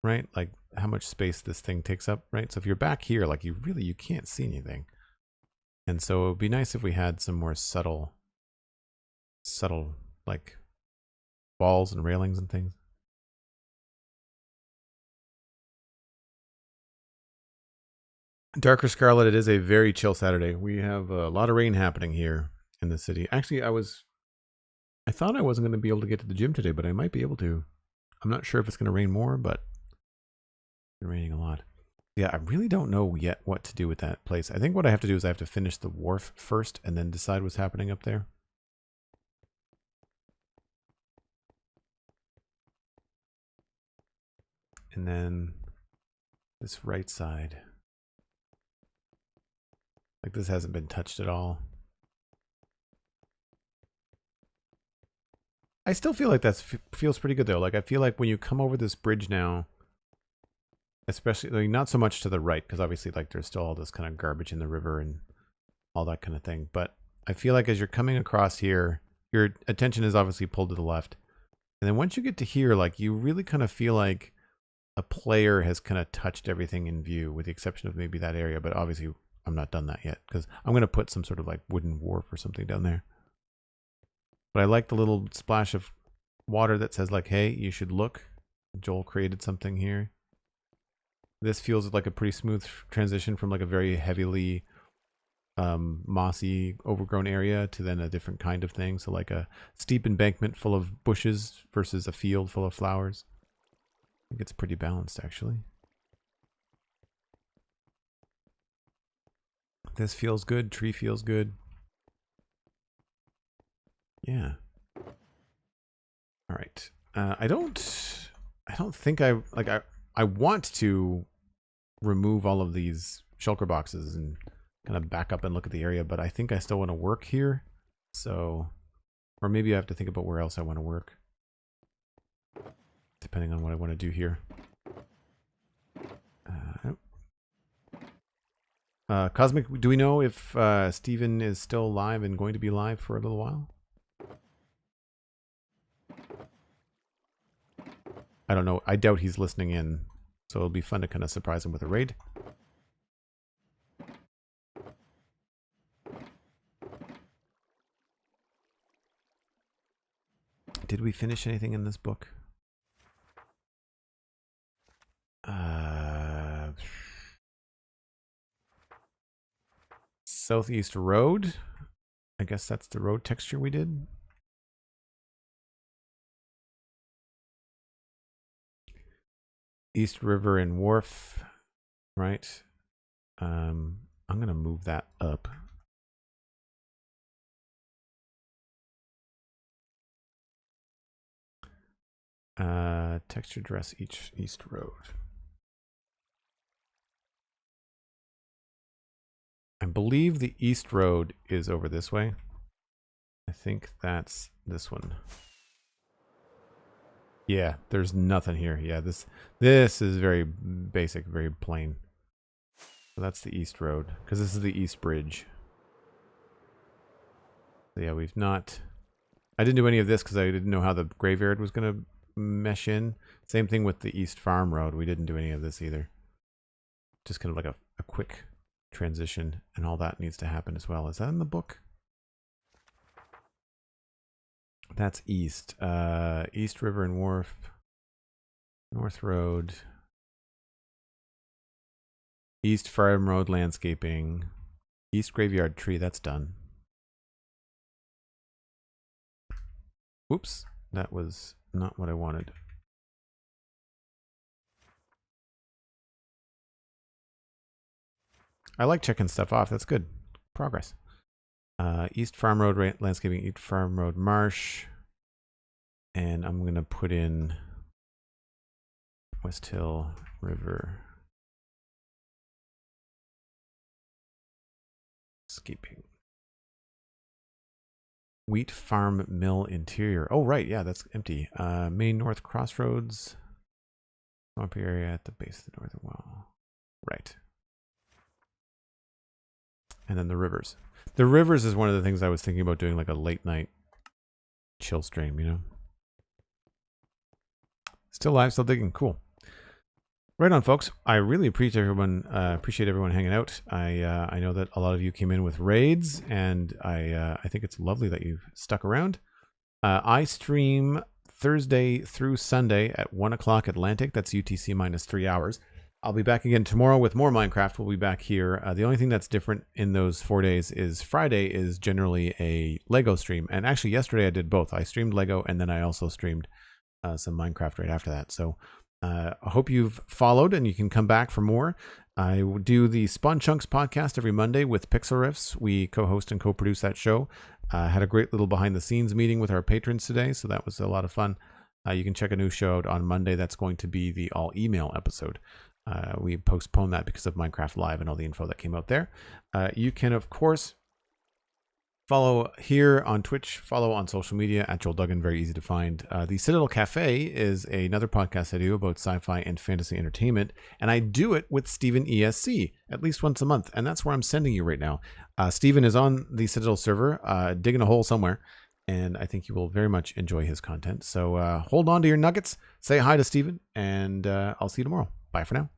A: right? Like how much space this thing takes up, right? So if you're back here, like you can't see anything. And so it would be nice if we had some more subtle like walls and railings and things. Darker Scarlet, it is a very chill Saturday. We have a lot of rain happening here in the city. Actually, I thought I wasn't going to be able to get to the gym today, but I might be able to. I'm not sure if it's going to rain more, but it's been raining a lot. Yeah, I really don't know yet what to do with that place. I think what I have to do is I have to finish the wharf first and then decide what's happening up there. And then this right side. Like this hasn't been touched at all. I still feel like that feels pretty good though. Like I feel like when you come over this bridge now, especially like, not so much to the right, because obviously like there's still all this kind of garbage in the river and all that kind of thing. But I feel like as you're coming across here, your attention is obviously pulled to the left. And then once you get to here, like you really kind of feel like a player has kind of touched everything in view, with the exception of maybe that area. But obviously I'm not done that yet, because I'm going to put some sort of like wooden wharf or something down there. But I like the little splash of water that says like, hey, you should look. Joel created something here. This feels like a pretty smooth transition from like a very heavily mossy, overgrown area to then a different kind of thing. So like a steep embankment full of bushes versus a field full of flowers. I think it's pretty balanced, actually. This feels good. Tree feels good. Yeah. All right. I don't think I want to remove all of these shulker boxes and kind of back up and look at the area, but I think I still want to work here. So, or maybe I have to think about where else I want to work, depending on what I want to do here. Cosmic, do we know if Steven is still live and going to be live for a little while? I don't know. I doubt he's listening in, so it'll be fun to kind of surprise him with a raid. Did we finish anything in this book? Southeast Road. I guess that's the road texture we did. East River and Wharf, right? I'm going to move that up. Texture dress each East Road. I believe the East Road is over this way. I think that's this one. Yeah, there's nothing here. Yeah, this is very basic, very plain. So that's the East Road, because this is the East Bridge. So yeah, we've not... I didn't do any of this because I didn't know how the graveyard was going to mesh in. Same thing with the East Farm Road. We didn't do any of this either. Just kind of like a quick transition, and all that needs to happen as well. Is that in the book? That's East. East River and Wharf. North Road. East Farm Road landscaping. East Graveyard Tree, that's done. Oops, that was not what I wanted. I like checking stuff off. That's good. Progress. East Farm Road landscaping, East Farm Road marsh. And I'm going to put in West Hill River landscaping. Wheat Farm Mill interior. Oh, right. Yeah, that's empty. Main North Crossroads. Swamp area at the base of the northern wall. Right. And then the rivers. The rivers is one of the things I was thinking about doing, like a late night chill stream, you know? Still live, still digging. Cool. Right on, folks. I really appreciate everyone hanging out. I know that a lot of you came in with raids, and I think it's lovely that you've stuck around. I stream Thursday through Sunday at 1 o'clock Atlantic. That's UTC minus 3 hours. I'll be back again tomorrow with more Minecraft. We'll be back here. The only thing that's different in those 4 days is Friday is generally a Lego stream. And actually, yesterday I did both. I streamed Lego, and then I also streamed some Minecraft right after that. So I hope you've followed and you can come back for more. I do the Spawn Chunks podcast every Monday with Pixel Riffs. We co-host and co-produce that show. Had a great little behind the scenes meeting with our patrons today, so that was a lot of fun. You can check a new show out on Monday. That's going to be the all email episode. We postponed that because of Minecraft Live and all the info that came out there. You can, of course, Follow here on Twitch, follow on social media at Joel Duggan, very easy to find. The Citadel Cafe is another podcast I do about sci-fi and fantasy entertainment, and I do it with Stephen ESC at least once a month, and that's where I'm sending you right now. Stephen is on the Citadel server, digging a hole somewhere, and I think you will very much enjoy his content. So hold on to your nuggets, say hi to Stephen, and I'll see you tomorrow. Bye for now.